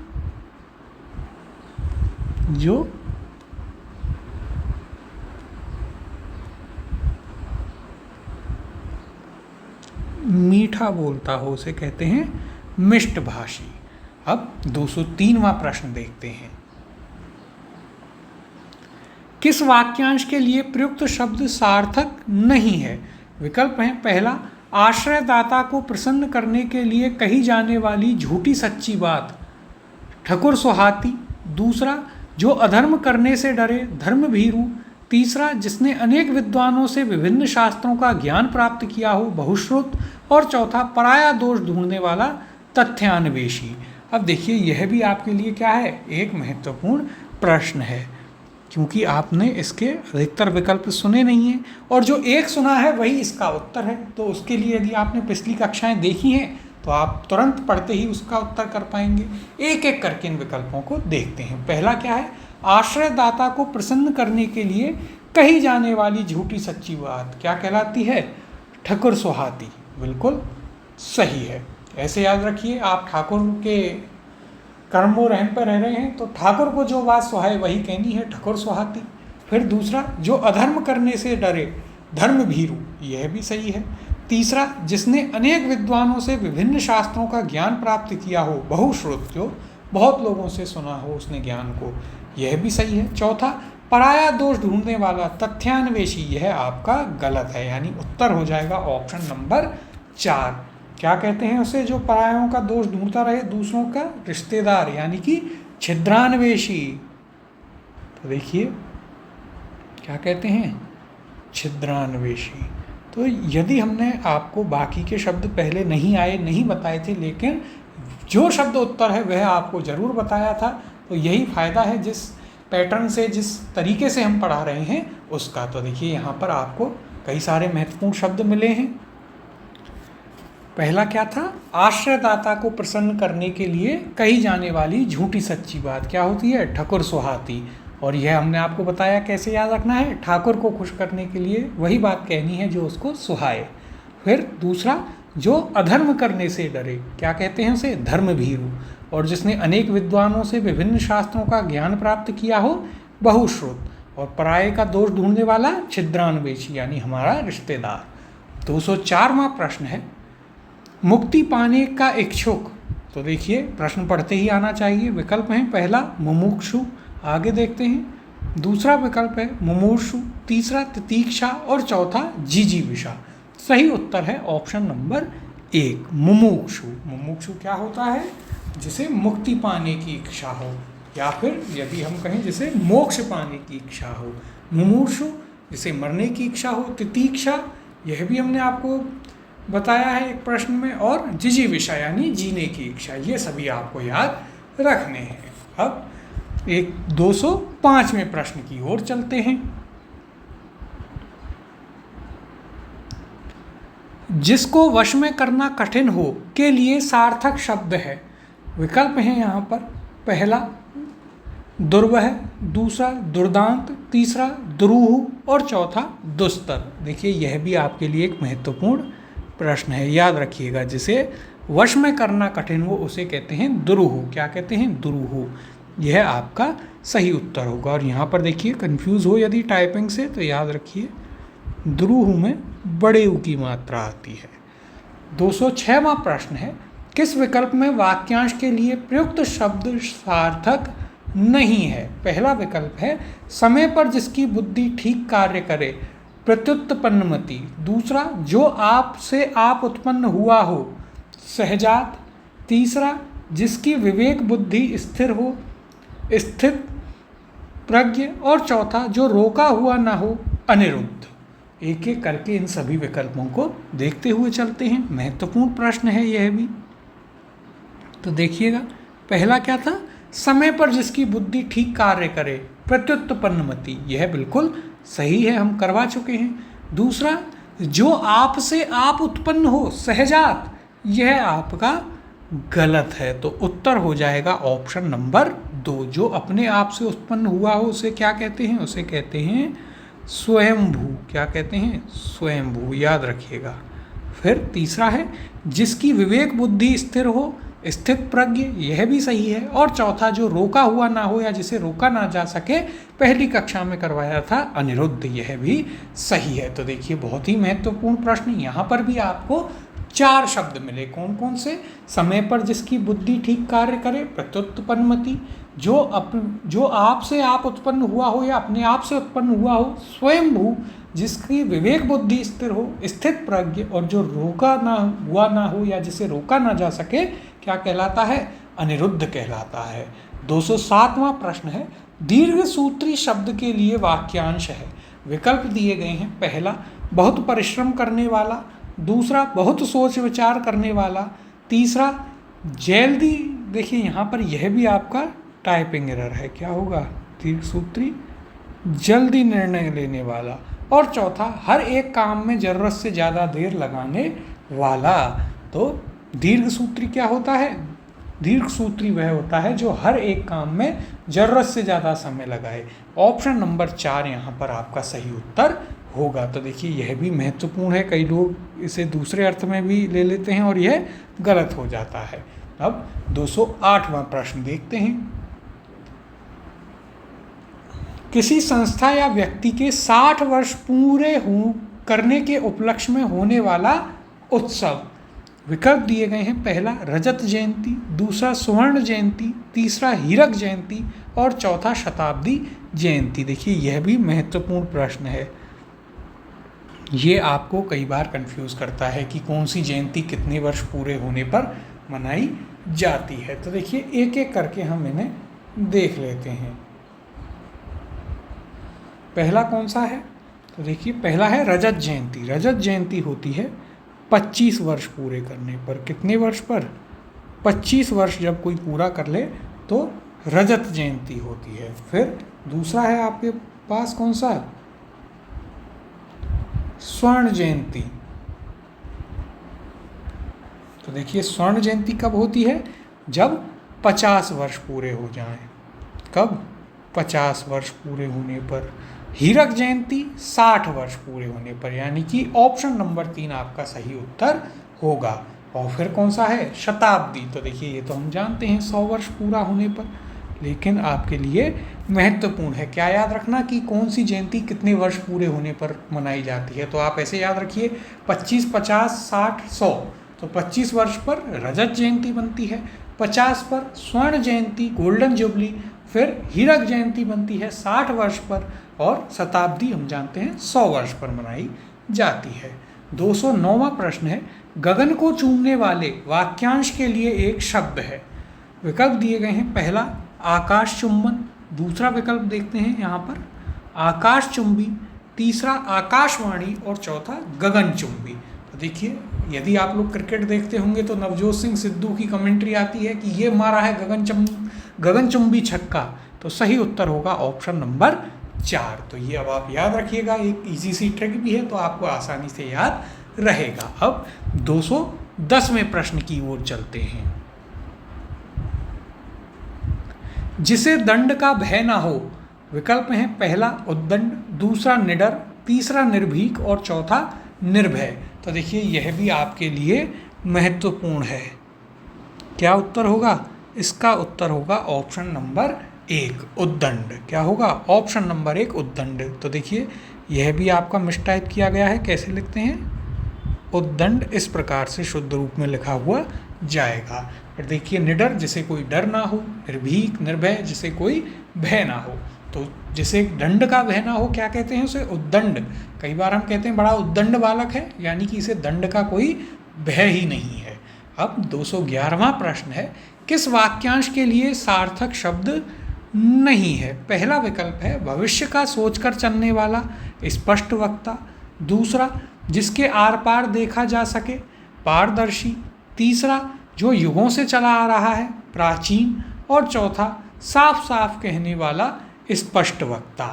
A: जो मीठा बोलता हो उसे कहते हैं मिष्टभाषी। अब 203वां प्रश्न देखते हैं। किस वाक्यांश के लिए प्रयुक्त शब्द सार्थक नहीं है? विकल्प हैं, पहला, आश्रयदाता को प्रसन्न करने के लिए कही जाने वाली झूठी सच्ची बात, ठकुर सुहाती। दूसरा, जो अधर्म करने से डरे, धर्म भीरु। तीसरा, जिसने अनेक विद्वानों से विभिन्न शास्त्रों का ज्ञान प्राप्त किया हो, बहुश्रुत। और चौथा, पराया दोष ढूंढने वाला, तथ्यान्वेषी। अब देखिए यह भी आपके लिए क्या है? एक महत्वपूर्ण प्रश्न है, क्योंकि आपने इसके अधिकतर विकल्प सुने नहीं हैं, और जो एक सुना है वही इसका उत्तर है। तो उसके लिए यदि आपने पिछली कक्षाएं देखी हैं तो आप तुरंत पढ़ते ही उसका उत्तर कर पाएंगे। एक एक करके इन विकल्पों को देखते हैं। पहला क्या है? आश्रयदाता को प्रसन्न करने के लिए कही जाने वाली झूठी सच्ची बात क्या कहलाती है? ठकुर सुहाती। बिल्कुल सही है। ऐसे याद रखिए, आप ठाकुर के कर्म व रहन पर रह रहे हैं तो ठाकुर को जो बात सुहाए वही कहनी है, ठकुर सुहाती। फिर दूसरा, जो अधर्म करने से डरे, धर्म भीरु, यह भी सही है। तीसरा, जिसने अनेक विद्वानों से विभिन्न शास्त्रों का ज्ञान प्राप्त किया हो, बहुश्रुत, जो बहुत लोगों से सुना हो उसने ज्ञान को, यह भी सही है। चौथा, पराया दोष ढूंढने वाला, तथ्यान्वेषी, यह आपका गलत है, यानी उत्तर हो जाएगा ऑप्शन नंबर 4। क्या कहते हैं उसे जो परायों का दोष ढूंढता रहे? दूसरों का रिश्तेदार, यानी कि छिद्रान्वेषी। तो देखिए क्या कहते हैं? छिद्रान्वेषी। तो यदि हमने आपको बाकी के शब्द पहले नहीं बताए थे, लेकिन जो शब्द उत्तर है वह आपको ज़रूर बताया था, तो यही फ़ायदा है जिस पैटर्न से, जिस तरीके से हम पढ़ा रहे हैं उसका। तो देखिए यहाँ पर आपको कई सारे महत्वपूर्ण शब्द मिले हैं। पहला क्या था? आश्रयदाता को प्रसन्न करने के लिए कही जाने वाली झूठी सच्ची बात क्या होती है? ठकुर सुहाती। और यह हमने आपको बताया कैसे याद रखना है, ठाकुर को खुश करने के लिए वही बात कहनी है जो उसको सुहाए। फिर दूसरा, जो अधर्म करने से डरे, क्या कहते हैं उसे? धर्म भीरु। और जिसने अनेक विद्वानों से विभिन्न शास्त्रों का ज्ञान प्राप्त किया हो, बहुश्रुत। और पराये का दोष ढूंढने वाला, छिद्रान्वेषी, यानी हमारा रिश्तेदार। 204वां प्रश्न है, मुक्ति पाने का इच्छुक। तो देखिए प्रश्न पढ़ते ही आना चाहिए। विकल्प हैं, पहला, मुमुक्षु, आगे देखते हैं। दूसरा विकल्प है मुमूर्षु, तीसरा तितीक्षा, और चौथा जिजीविषा। सही उत्तर है ऑप्शन नंबर 1, मुमुक्षु। मुमुक्षु क्या होता है? जिसे मुक्ति पाने की इच्छा हो, या फिर यदि हम कहें जिसे मोक्ष पाने की इच्छा हो। मुमूर्षु जिसे मरने की इच्छा हो। तितीक्षा, यह भी हमने आपको बताया है एक प्रश्न में। और जिजीविषा यानी जीने की इच्छा। ये सभी आपको याद रखने हैं। अब एक 205वें प्रश्न की ओर चलते हैं। जिसको वश में करना कठिन हो के लिए सार्थक शब्द है। विकल्प हैं यहाँ पर, पहला दुर्वह, दूसरा दुर्दांत, तीसरा दुरूह, और चौथा दुस्तर। देखिए यह भी आपके लिए एक महत्वपूर्ण प्रश्न है, याद रखिएगा। जिसे वश में करना कठिन हो उसे कहते हैं दुरूह। क्या कहते हैं? दुरूह। यह आपका सही उत्तर होगा। और यहाँ पर देखिए, कंफ्यूज हो यदि टाइपिंग से तो याद रखिए दुरूह में बड़े ऊ की मात्रा आती है। 206वां प्रश्न है, किस विकल्प में वाक्यांश के लिए प्रयुक्त शब्द सार्थक नहीं है? पहला विकल्प है, समय पर जिसकी बुद्धि ठीक कार्य करे, प्रत्युत्पन्नमति। दूसरा, जो आप से आप उत्पन्न हुआ हो, सहजात। तीसरा, जिसकी विवेक बुद्धि स्थिर हो, स्थित। प्रज्ञ और चौथा जो रोका हुआ ना हो अनिरुद्ध। एक एक करके इन सभी विकल्पों को देखते हुए चलते हैं। महत्वपूर्ण प्रश्न है यह भी। तो देखिएगा, पहला क्या था, समय पर जिसकी बुद्धि ठीक कार्य करे प्रत्युत्पन्नमति, यह बिल्कुल सही है, हम करवा चुके हैं। दूसरा, जो आप से आप उत्पन्न हो सहजात, यह आपका गलत है, तो उत्तर हो जाएगा ऑप्शन नंबर 2। जो अपने आप से उत्पन्न हुआ हो उसे क्या कहते हैं, उसे कहते हैं स्वयंभू। क्या कहते हैं, स्वयंभू, याद रखिएगा। फिर तीसरा है जिसकी विवेक बुद्धि स्थिर हो स्थित प्रज्ञ, यह भी सही है। और चौथा जो रोका हुआ ना हो या जिसे रोका ना जा सके, पहली कक्षा में करवाया था अनिरुद्ध, यह भी सही है। तो देखिए, बहुत ही महत्वपूर्ण प्रश्न। यहाँ पर भी आपको 4 शब्द मिले। कौन कौन से, समय पर जिसकी बुद्धि ठीक कार्य करे प्रत्युत्पन्नमति, जो आप से आप उत्पन्न हुआ हो या अपने आप से उत्पन्न हुआ हो स्वयंभू, जिसकी विवेक बुद्धि स्थिर हो स्थित प्रज्ञ, और जो रोका ना हुआ ना हो या जिसे रोका ना जा सके, क्या कहलाता है, अनिरुद्ध कहलाता है। 207वां प्रश्न है, दीर्घ सूत्री शब्द के लिए वाक्यांश है। विकल्प दिए गए हैं। पहला, बहुत परिश्रम करने वाला। दूसरा, बहुत सोच विचार करने वाला। तीसरा, जल्दी, देखिए यहाँ पर यह भी आपका टाइपिंग एरर है, क्या होगा, दीर्घ सूत्री जल्दी निर्णय लेने वाला। और चौथा, हर एक काम में जरूरत से ज़्यादा देर लगाने वाला। तो दीर्घ सूत्री क्या होता है, दीर्घ सूत्री वह होता है जो हर एक काम में जरूरत से ज़्यादा समय लगाए। ऑप्शन नंबर 4 यहाँ पर आपका सही उत्तर होगा। तो देखिए, यह भी महत्वपूर्ण है, कई लोग इसे दूसरे अर्थ में भी ले लेते हैं और यह गलत हो जाता है। अब 208वां प्रश्न देखते हैं। किसी संस्था या व्यक्ति के 60 वर्ष पूरे करने के उपलक्ष्य में होने वाला उत्सव। विकल्प दिए गए हैं। पहला, रजत जयंती। दूसरा, स्वर्ण जयंती। तीसरा, हीरक जयंती। और चौथा, शताब्दी जयंती। देखिए, यह भी महत्वपूर्ण प्रश्न है। ये आपको कई बार कंफ्यूज करता है कि कौन सी जयंती कितने वर्ष पूरे होने पर मनाई जाती है। तो देखिए, एक एक करके हम इन्हें देख लेते हैं। पहला कौन सा है, तो देखिए, पहला है रजत जयंती। रजत जयंती होती है 25 वर्ष पूरे करने पर। कितने वर्ष पर, 25 वर्ष जब कोई पूरा कर ले तो रजत जयंती होती है। फिर दूसरा है आपके पास कौन सा, स्वर्ण जयंती। तो देखिए, स्वर्ण जयंती कब होती है, जब 50 वर्ष पूरे हो जाएं। कब, 50 वर्ष पूरे होने पर। हीरक जयंती 60 वर्ष पूरे होने पर, यानी कि ऑप्शन नंबर 3 आपका सही उत्तर होगा। और फिर कौन सा है, शताब्दी। तो देखिए, ये तो हम जानते हैं 100 वर्ष पूरा होने पर, लेकिन आपके लिए महत्वपूर्ण है क्या याद रखना कि कौन सी जयंती कितने वर्ष पूरे होने पर मनाई जाती है। तो आप ऐसे याद रखिए, 25, 50, 60, 100। तो 25 वर्ष पर रजत जयंती बनती है, 50 पर स्वर्ण जयंती गोल्डन जुबली, फिर हीरक जयंती बनती है 60 वर्ष पर, और शताब्दी हम जानते हैं 100 वर्ष पर मनाई जाती है। 209वां प्रश्न है, गगन को चूमने वाले वाक्यांश के लिए एक शब्द है। विकल्प दिए गए हैं। पहला, आकाश चुंबन। दूसरा विकल्प देखते हैं यहाँ पर, आकाश चुंबी। तीसरा, आकाशवाणी। और चौथा, गगनचुंबी। तो देखिए, यदि आप लोग क्रिकेट देखते होंगे तो नवजोत सिंह सिद्धू की कमेंट्री आती है कि ये मारा है गगनचुंबी छक्का। तो सही उत्तर होगा ऑप्शन नंबर 4। तो ये अब आप याद रखिएगा, एक इजी सी ट्रिक भी है, तो आपको आसानी से याद रहेगा। अब 210वें प्रश्न की ओर चलते हैं। जिसे दंड का भय ना हो। विकल्प हैं। पहला, उद्दंड। दूसरा, निडर। तीसरा, निर्भीक। और चौथा, निर्भय। तो देखिए, यह भी आपके लिए महत्वपूर्ण है। क्या उत्तर होगा, इसका उत्तर होगा ऑप्शन नंबर 1, उद्दंड। क्या होगा, ऑप्शन नंबर 1, उद्दंड। तो देखिए, यह भी आपका मिसटाइप किया गया है। कैसे लिखते हैं, उद्दंड इस प्रकार से शुद्ध रूप में लिखा हुआ जाएगा। फिर देखिए, निडर, जिसे कोई डर ना हो। निर्भीक, निर्भय, जिसे कोई भय ना हो। तो जिसे दंड का भय ना हो, क्या कहते हैं उसे, उद्दंड। कई बार हम कहते हैं बड़ा उद्दंड बालक है, यानी कि इसे दंड का कोई भय ही नहीं है। अब 211वां प्रश्न है, किस वाक्यांश के लिए सार्थक शब्द नहीं है। पहला विकल्प है भविष्य का सोचकर चलने वाला स्पष्ट वक्ता, दूसरा जिसके आर पार देखा जा सके पारदर्शी, तीसरा जो युगों से चला आ रहा है प्राचीन, और चौथा साफ साफ कहने वाला स्पष्ट वक्ता।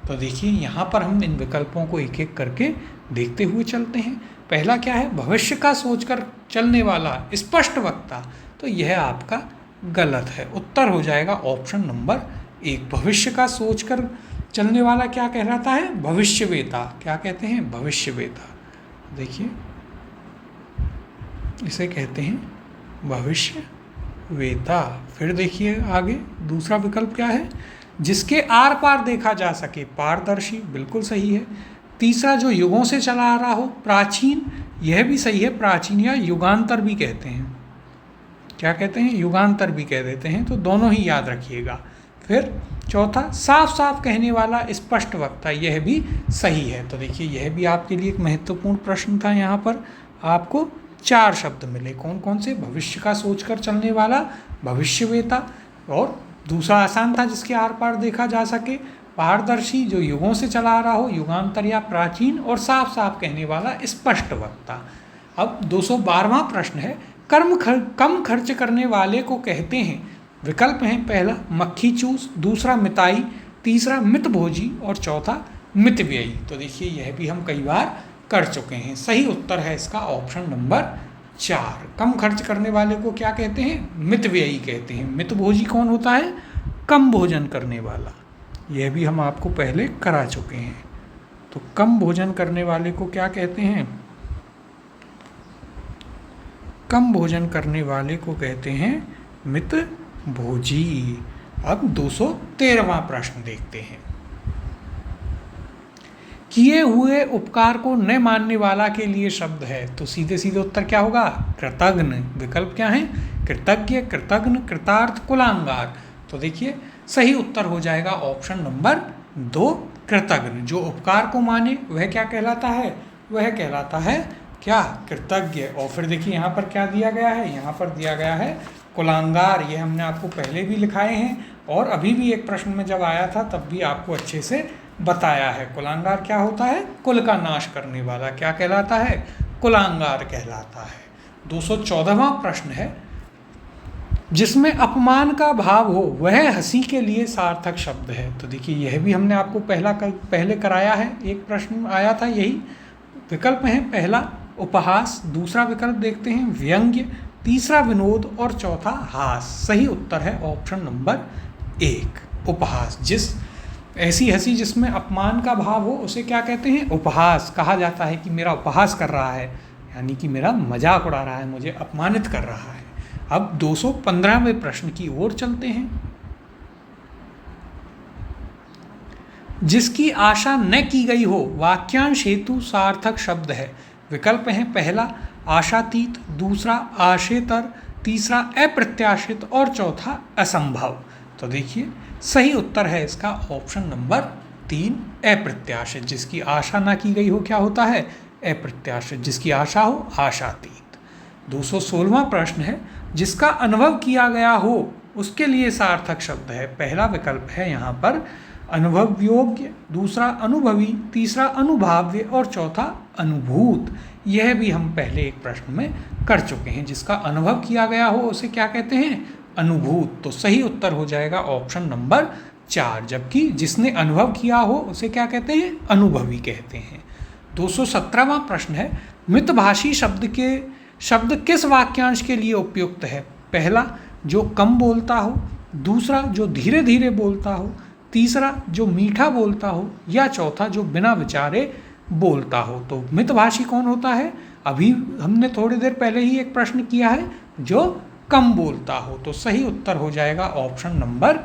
A: तो देखिए यहाँ पर हम इन विकल्पों को एक एक करके देखते हुए चलते हैं। पहला क्या है, भविष्य का सोचकर चलने वाला स्पष्ट वक्ता, तो यह आपका गलत है। उत्तर हो जाएगा ऑप्शन नंबर 1। भविष्य का सोचकर चलने वाला क्या कहलाता है, भविष्यवेता। क्या कहते हैं, भविष्यवेता। देखिए इसे कहते हैं भविष्यवेता। फिर देखिए आगे दूसरा विकल्प क्या है, जिसके आर पार देखा जा सके पारदर्शी, बिल्कुल सही है। तीसरा जो युगों से चला आ रहा हो प्राचीन, यह भी सही है। प्राचीन या युगांतर भी कहते हैं, क्या कहते हैं, युगांतर भी कह देते हैं, तो दोनों ही याद रखिएगा। फिर चौथा साफ साफ कहने वाला स्पष्ट वक्ता, यह भी सही है। तो देखिए यह भी आपके लिए एक महत्वपूर्ण प्रश्न था। यहाँ पर आपको 4 शब्द मिले, कौन कौन से, भविष्य का सोचकर चलने वाला, भविष्यवेता, और दूसरा आसान था जिसके आर पार देखा जा सके पारदर्शी, जो युगों से चला आ रहा हो युगांतर या प्राचीन, और साफ साफ कहने वाला स्पष्ट वक्ता। अब 212वां प्रश्न है, कम खर्च करने वाले को कहते हैं। विकल्प हैं, पहला मक्खी चूस, दूसरा मिताई, तीसरा मितभोजी, और चौथा मितव्ययी। तो देखिए यह भी हम कई बार कर चुके हैं। सही उत्तर है इसका ऑप्शन नंबर 4। कम खर्च करने वाले को क्या कहते हैं, मितव्ययी कहते हैं। मितभोजी कौन होता है, कम भोजन करने वाला। यह भी हम आपको पहले करा चुके हैं। तो कम भोजन करने वाले को क्या कहते हैं, कम भोजन करने वाले को कहते हैं मितभोजी। अब 213वां प्रश्न देखते हैं। किए हुए उपकार को न मानने वाला के लिए शब्द है, तो सीधे सीधे उत्तर क्या होगा, कृतघ्न। विकल्प क्या है, कृतज्ञ, कृतघ्न, कृतार्थ, कुलांगार। तो देखिए सही उत्तर हो जाएगा ऑप्शन नंबर 2, कृतघ्न। जो उपकार को माने वह क्या कहलाता है, वह कहलाता है क्या, कृतज्ञ। और फिर देखिए यहाँ पर क्या दिया गया है, यहाँ पर दिया गया है कुलांगार। ये हमने आपको पहले भी लिखाए हैं, और अभी भी एक प्रश्न में जब आया था तब भी आपको अच्छे से बताया है। कुलांगार क्या होता है, कुल का नाश करने वाला। क्या कहलाता है, कुलांगार कहलाता है। 214वां प्रश्न है, जिसमें अपमान का भाव हो वह हंसी के लिए सार्थक शब्द है। तो देखिए यह भी हमने आपको पहले कराया है, एक प्रश्न आया था यही। विकल्प हैं, पहला उपहास, दूसरा विकल्प देखते हैं व्यंग्य, तीसरा विनोद, और चौथा हास। सही उत्तर है ऑप्शन नंबर 1, उपहास। ऐसी हंसी जिसमें अपमान का भाव हो उसे क्या कहते हैं, उपहास कहा जाता है। कि मेरा उपहास कर रहा है, यानी कि मेरा मजाक उड़ा रहा है, मुझे अपमानित कर रहा है। अब 215वें प्रश्न की ओर चलते हैं। जिसकी आशा न की गई हो वाक्यांश हेतु सार्थक शब्द है। विकल्प हैं, पहला आशातीत, दूसरा आशेतर, तीसरा अप्रत्याशित, और चौथा असंभव। तो देखिए सही उत्तर है इसका ऑप्शन नंबर 3, अप्रत्याशित। जिसकी आशा ना की गई हो क्या होता है, अप्रत्याशित। जिसकी आशा हो आशातीत। 216वां प्रश्न है, जिसका अनुभव किया गया हो उसके लिए सार्थक शब्द है। पहला विकल्प है यहाँ पर अनुभव योग्य, दूसरा अनुभवी, तीसरा अनुभाव्य, और चौथा अनुभूत। यह भी हम पहले एक प्रश्न में कर चुके हैं। जिसका अनुभव किया गया हो उसे क्या कहते हैं, अनुभूत। तो सही उत्तर हो जाएगा ऑप्शन नंबर 4। जबकि जिसने अनुभव किया हो उसे क्या कहते हैं, अनुभवी कहते हैं। 217वां प्रश्न है, मितभाषी शब्द किस वाक्यांश के लिए उपयुक्त है। पहला जो कम बोलता हो, दूसरा जो धीरे धीरे बोलता हो, तीसरा जो मीठा बोलता हो, या चौथा जो बिना विचारे बोलता हो। तो मितभाषी कौन होता है, अभी हमने थोड़ी देर पहले ही एक प्रश्न किया है, जो कम बोलता हो। तो सही उत्तर हो जाएगा ऑप्शन नंबर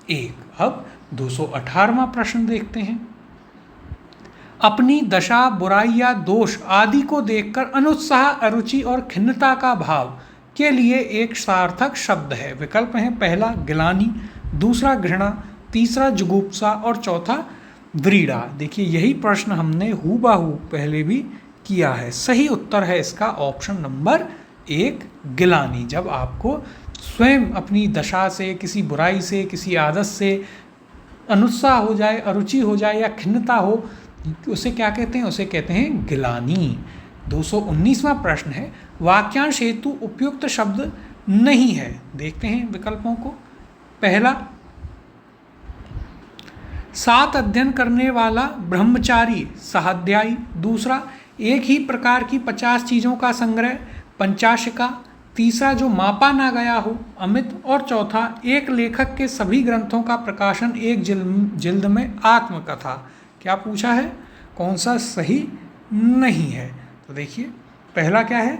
A: 1। अब 218वां प्रश्न देखते हैं। अपनी दशा, बुराई या दोष आदि को देखकर अनुत्साह, अरुचि और खिन्नता का भाव के लिए एक सार्थक शब्द है। विकल्प हैं, पहला गिलानी, दूसरा घृणा, तीसरा जुगुप्सा, और चौथा व्रीड़ा। देखिए यही प्रश्न हमने हूबहू पहले भी किया है। सही उत्तर है इसका ऑप्शन नंबर 1, गिलानी। जब आपको स्वयं अपनी दशा से, किसी बुराई से, किसी आदत से अनुत्साह हो जाए, अरुचि हो जाए या खिन्नता हो, उसे क्या कहते हैं? उसे कहते हैं गिलानी। 219वां प्रश्न है, वाक्यांश हेतु उपयुक्त शब्द नहीं है। देखते हैं विकल्पों को। पहला, सात अध्ययन करने वाला ब्रह्मचारी स्वाध्यायी। दूसरा, एक ही प्रकार की 50 चीज़ों का संग्रह पंचाशिका। तीसरा, जो मापा ना गया हो अमित। और चौथा, एक लेखक के सभी ग्रंथों का प्रकाशन एक जिल्द में आत्मकथा। क्या पूछा है? कौन सा सही नहीं है? तो देखिए, पहला क्या है?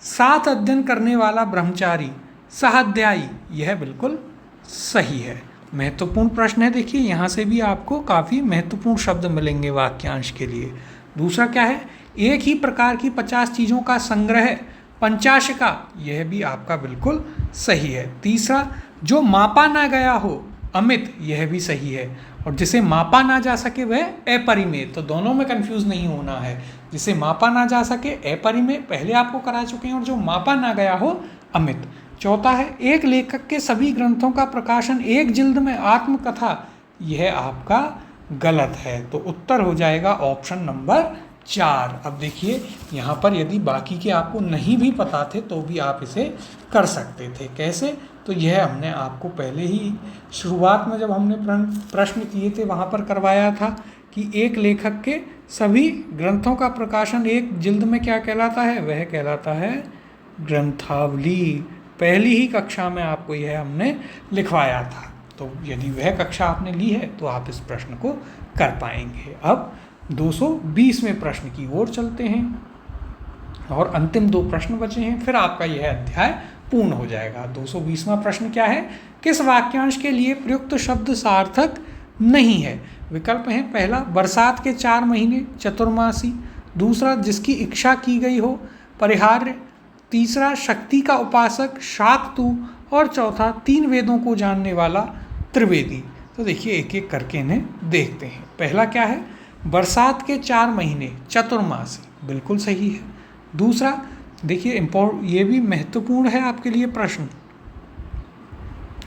A: सात अध्ययन करने वाला ब्रह्मचारी स्वाध्यायी, यह बिल्कुल सही है। महत्वपूर्ण प्रश्न है। देखिए, यहाँ से भी आपको काफ़ी महत्वपूर्ण शब्द मिलेंगे वाक्यांश के लिए। दूसरा क्या है? एक ही प्रकार की 50 चीज़ों का संग्रह पंचाशिका, यह भी आपका बिल्कुल सही है। तीसरा, जो मापा ना गया हो अमित, यह भी सही है। और जिसे मापा ना जा सके वह अपरिमेय। तो दोनों में कंफ्यूज नहीं होना है। जिसे मापा ना जा सके अपरिमेय पहले आपको करा चुके हैं, और जो मापा ना गया हो अमित। चौथा है, एक लेखक के सभी ग्रंथों का प्रकाशन एक जिल्द में आत्मकथा, यह आपका गलत है। तो उत्तर हो जाएगा ऑप्शन नंबर 4। अब देखिए, यहाँ पर यदि बाकी के आपको नहीं भी पता थे तो भी आप इसे कर सकते थे। कैसे? तो यह हमने आपको पहले ही शुरुआत में जब हमने प्रश्न किए थे वहाँ पर करवाया था कि एक लेखक के सभी ग्रंथों का प्रकाशन एक जिल्द में क्या कहलाता है? वह कहलाता है ग्रंथावली। पहली ही कक्षा में आपको यह हमने लिखवाया था। तो यदि वह कक्षा आपने ली है तो आप इस प्रश्न को कर पाएंगे। अब 220वें प्रश्न की ओर चलते हैं, और अंतिम 2 प्रश्न बचे हैं, फिर आपका यह अध्याय पूर्ण हो जाएगा। 220वां प्रश्न क्या है? किस वाक्यांश के लिए प्रयुक्त शब्द सार्थक नहीं है? विकल्प हैं, पहला, बरसात के 4 महीने चतुर्मासी। दूसरा, जिसकी इच्छा की गई हो परिहार्य। तीसरा, शक्ति का उपासक शाक्तु। और चौथा, 3 वेदों को जानने वाला त्रिवेदी। तो देखिए, एक एक करके इन्हें देखते हैं। पहला क्या है? बरसात के 4 महीने चतुर्मासी, बिल्कुल सही है। दूसरा, देखिए ये भी महत्वपूर्ण है आपके लिए प्रश्न।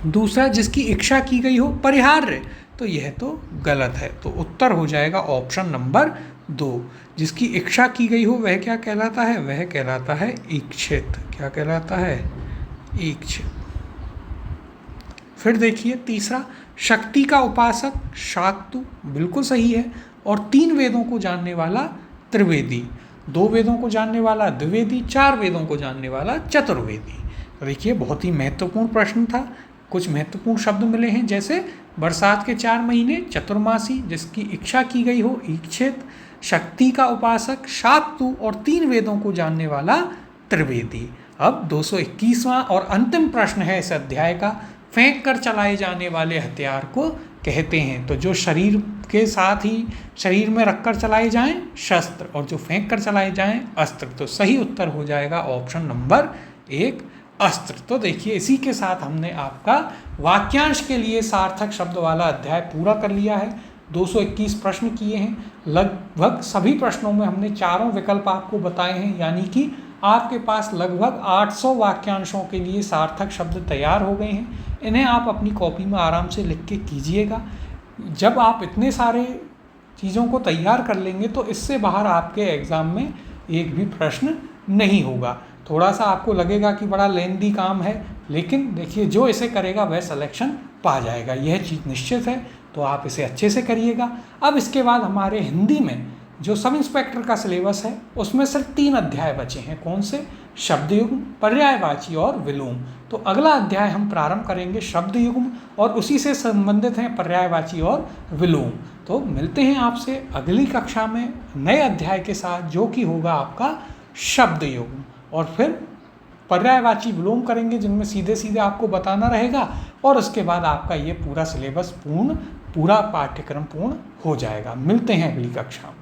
A: दूसरा, जिसकी इच्छा की गई हो परिहार्य, तो यह तो गलत है। तो उत्तर हो जाएगा ऑप्शन नंबर 2। जिसकी इच्छा की गई हो वह क्या कहलाता है? वह कहलाता है इच्छित। क्या कहलाता है? इच्छित। फिर देखिए तीसरा, शक्ति का उपासक शाक्तु, बिल्कुल सही है। और 3 वेदों को जानने वाला त्रिवेदी, 2 वेदों को जानने वाला द्विवेदी, 4 वेदों को जानने वाला चतुर्वेदी। तो देखिए, बहुत ही महत्वपूर्ण प्रश्न था। कुछ महत्वपूर्ण शब्द मिले हैं, जैसे बरसात के 4 महीने चतुर्मासी, जिसकी इच्छा की गई हो इच्छित, शक्ति का उपासक शाक्तु, और 3 वेदों को जानने वाला त्रिवेदी। अब 221वां और अंतिम प्रश्न है इस अध्याय का, फेंक कर चलाए जाने वाले हथियार को कहते हैं। तो जो शरीर के साथ ही शरीर में रखकर चलाए जाएं शस्त्र, और जो फेंक कर चलाए जाएं अस्त्र। तो सही उत्तर हो जाएगा ऑप्शन नंबर 1, अस्त्र। तो देखिए, इसी के साथ हमने आपका वाक्यांश के लिए सार्थक शब्द वाला अध्याय पूरा कर लिया है। 221 प्रश्न किए हैं। लगभग सभी प्रश्नों में हमने चारों विकल्प आपको बताए हैं, यानी कि आपके पास लगभग 800 वाक्यांशों के लिए सार्थक शब्द तैयार हो गए हैं। इन्हें आप अपनी कॉपी में आराम से लिख के कीजिएगा। जब आप इतने सारे चीज़ों को तैयार कर लेंगे तो इससे बाहर आपके एग्ज़ाम में एक भी प्रश्न नहीं होगा। थोड़ा सा आपको लगेगा कि बड़ा लेंदी काम है, लेकिन देखिए, जो इसे करेगा वह सिलेक्शन पा जाएगा, यह चीज़ निश्चित है। तो आप इसे अच्छे से करिएगा। अब इसके बाद हमारे हिंदी में जो सब इंस्पेक्टर का सिलेबस है उसमें सिर्फ 3 अध्याय बचे हैं। कौन से? शब्दयुग्म, पर्यायवाची और विलोम। तो अगला अध्याय हम प्रारंभ करेंगे शब्दयुग्म, और उसी से संबंधित हैं पर्यायवाची और विलोम। तो मिलते हैं आपसे अगली कक्षा में नए अध्याय के साथ, जो कि होगा आपका शब्दयुग्म, और फिर पर्यायवाची विलोम करेंगे, जिनमें सीधे सीधे आपको बताना रहेगा। और उसके बाद आपका ये पूरा सिलेबस पूरा पाठ्यक्रम पूर्ण हो जाएगा। मिलते हैं अगली कक्षा में।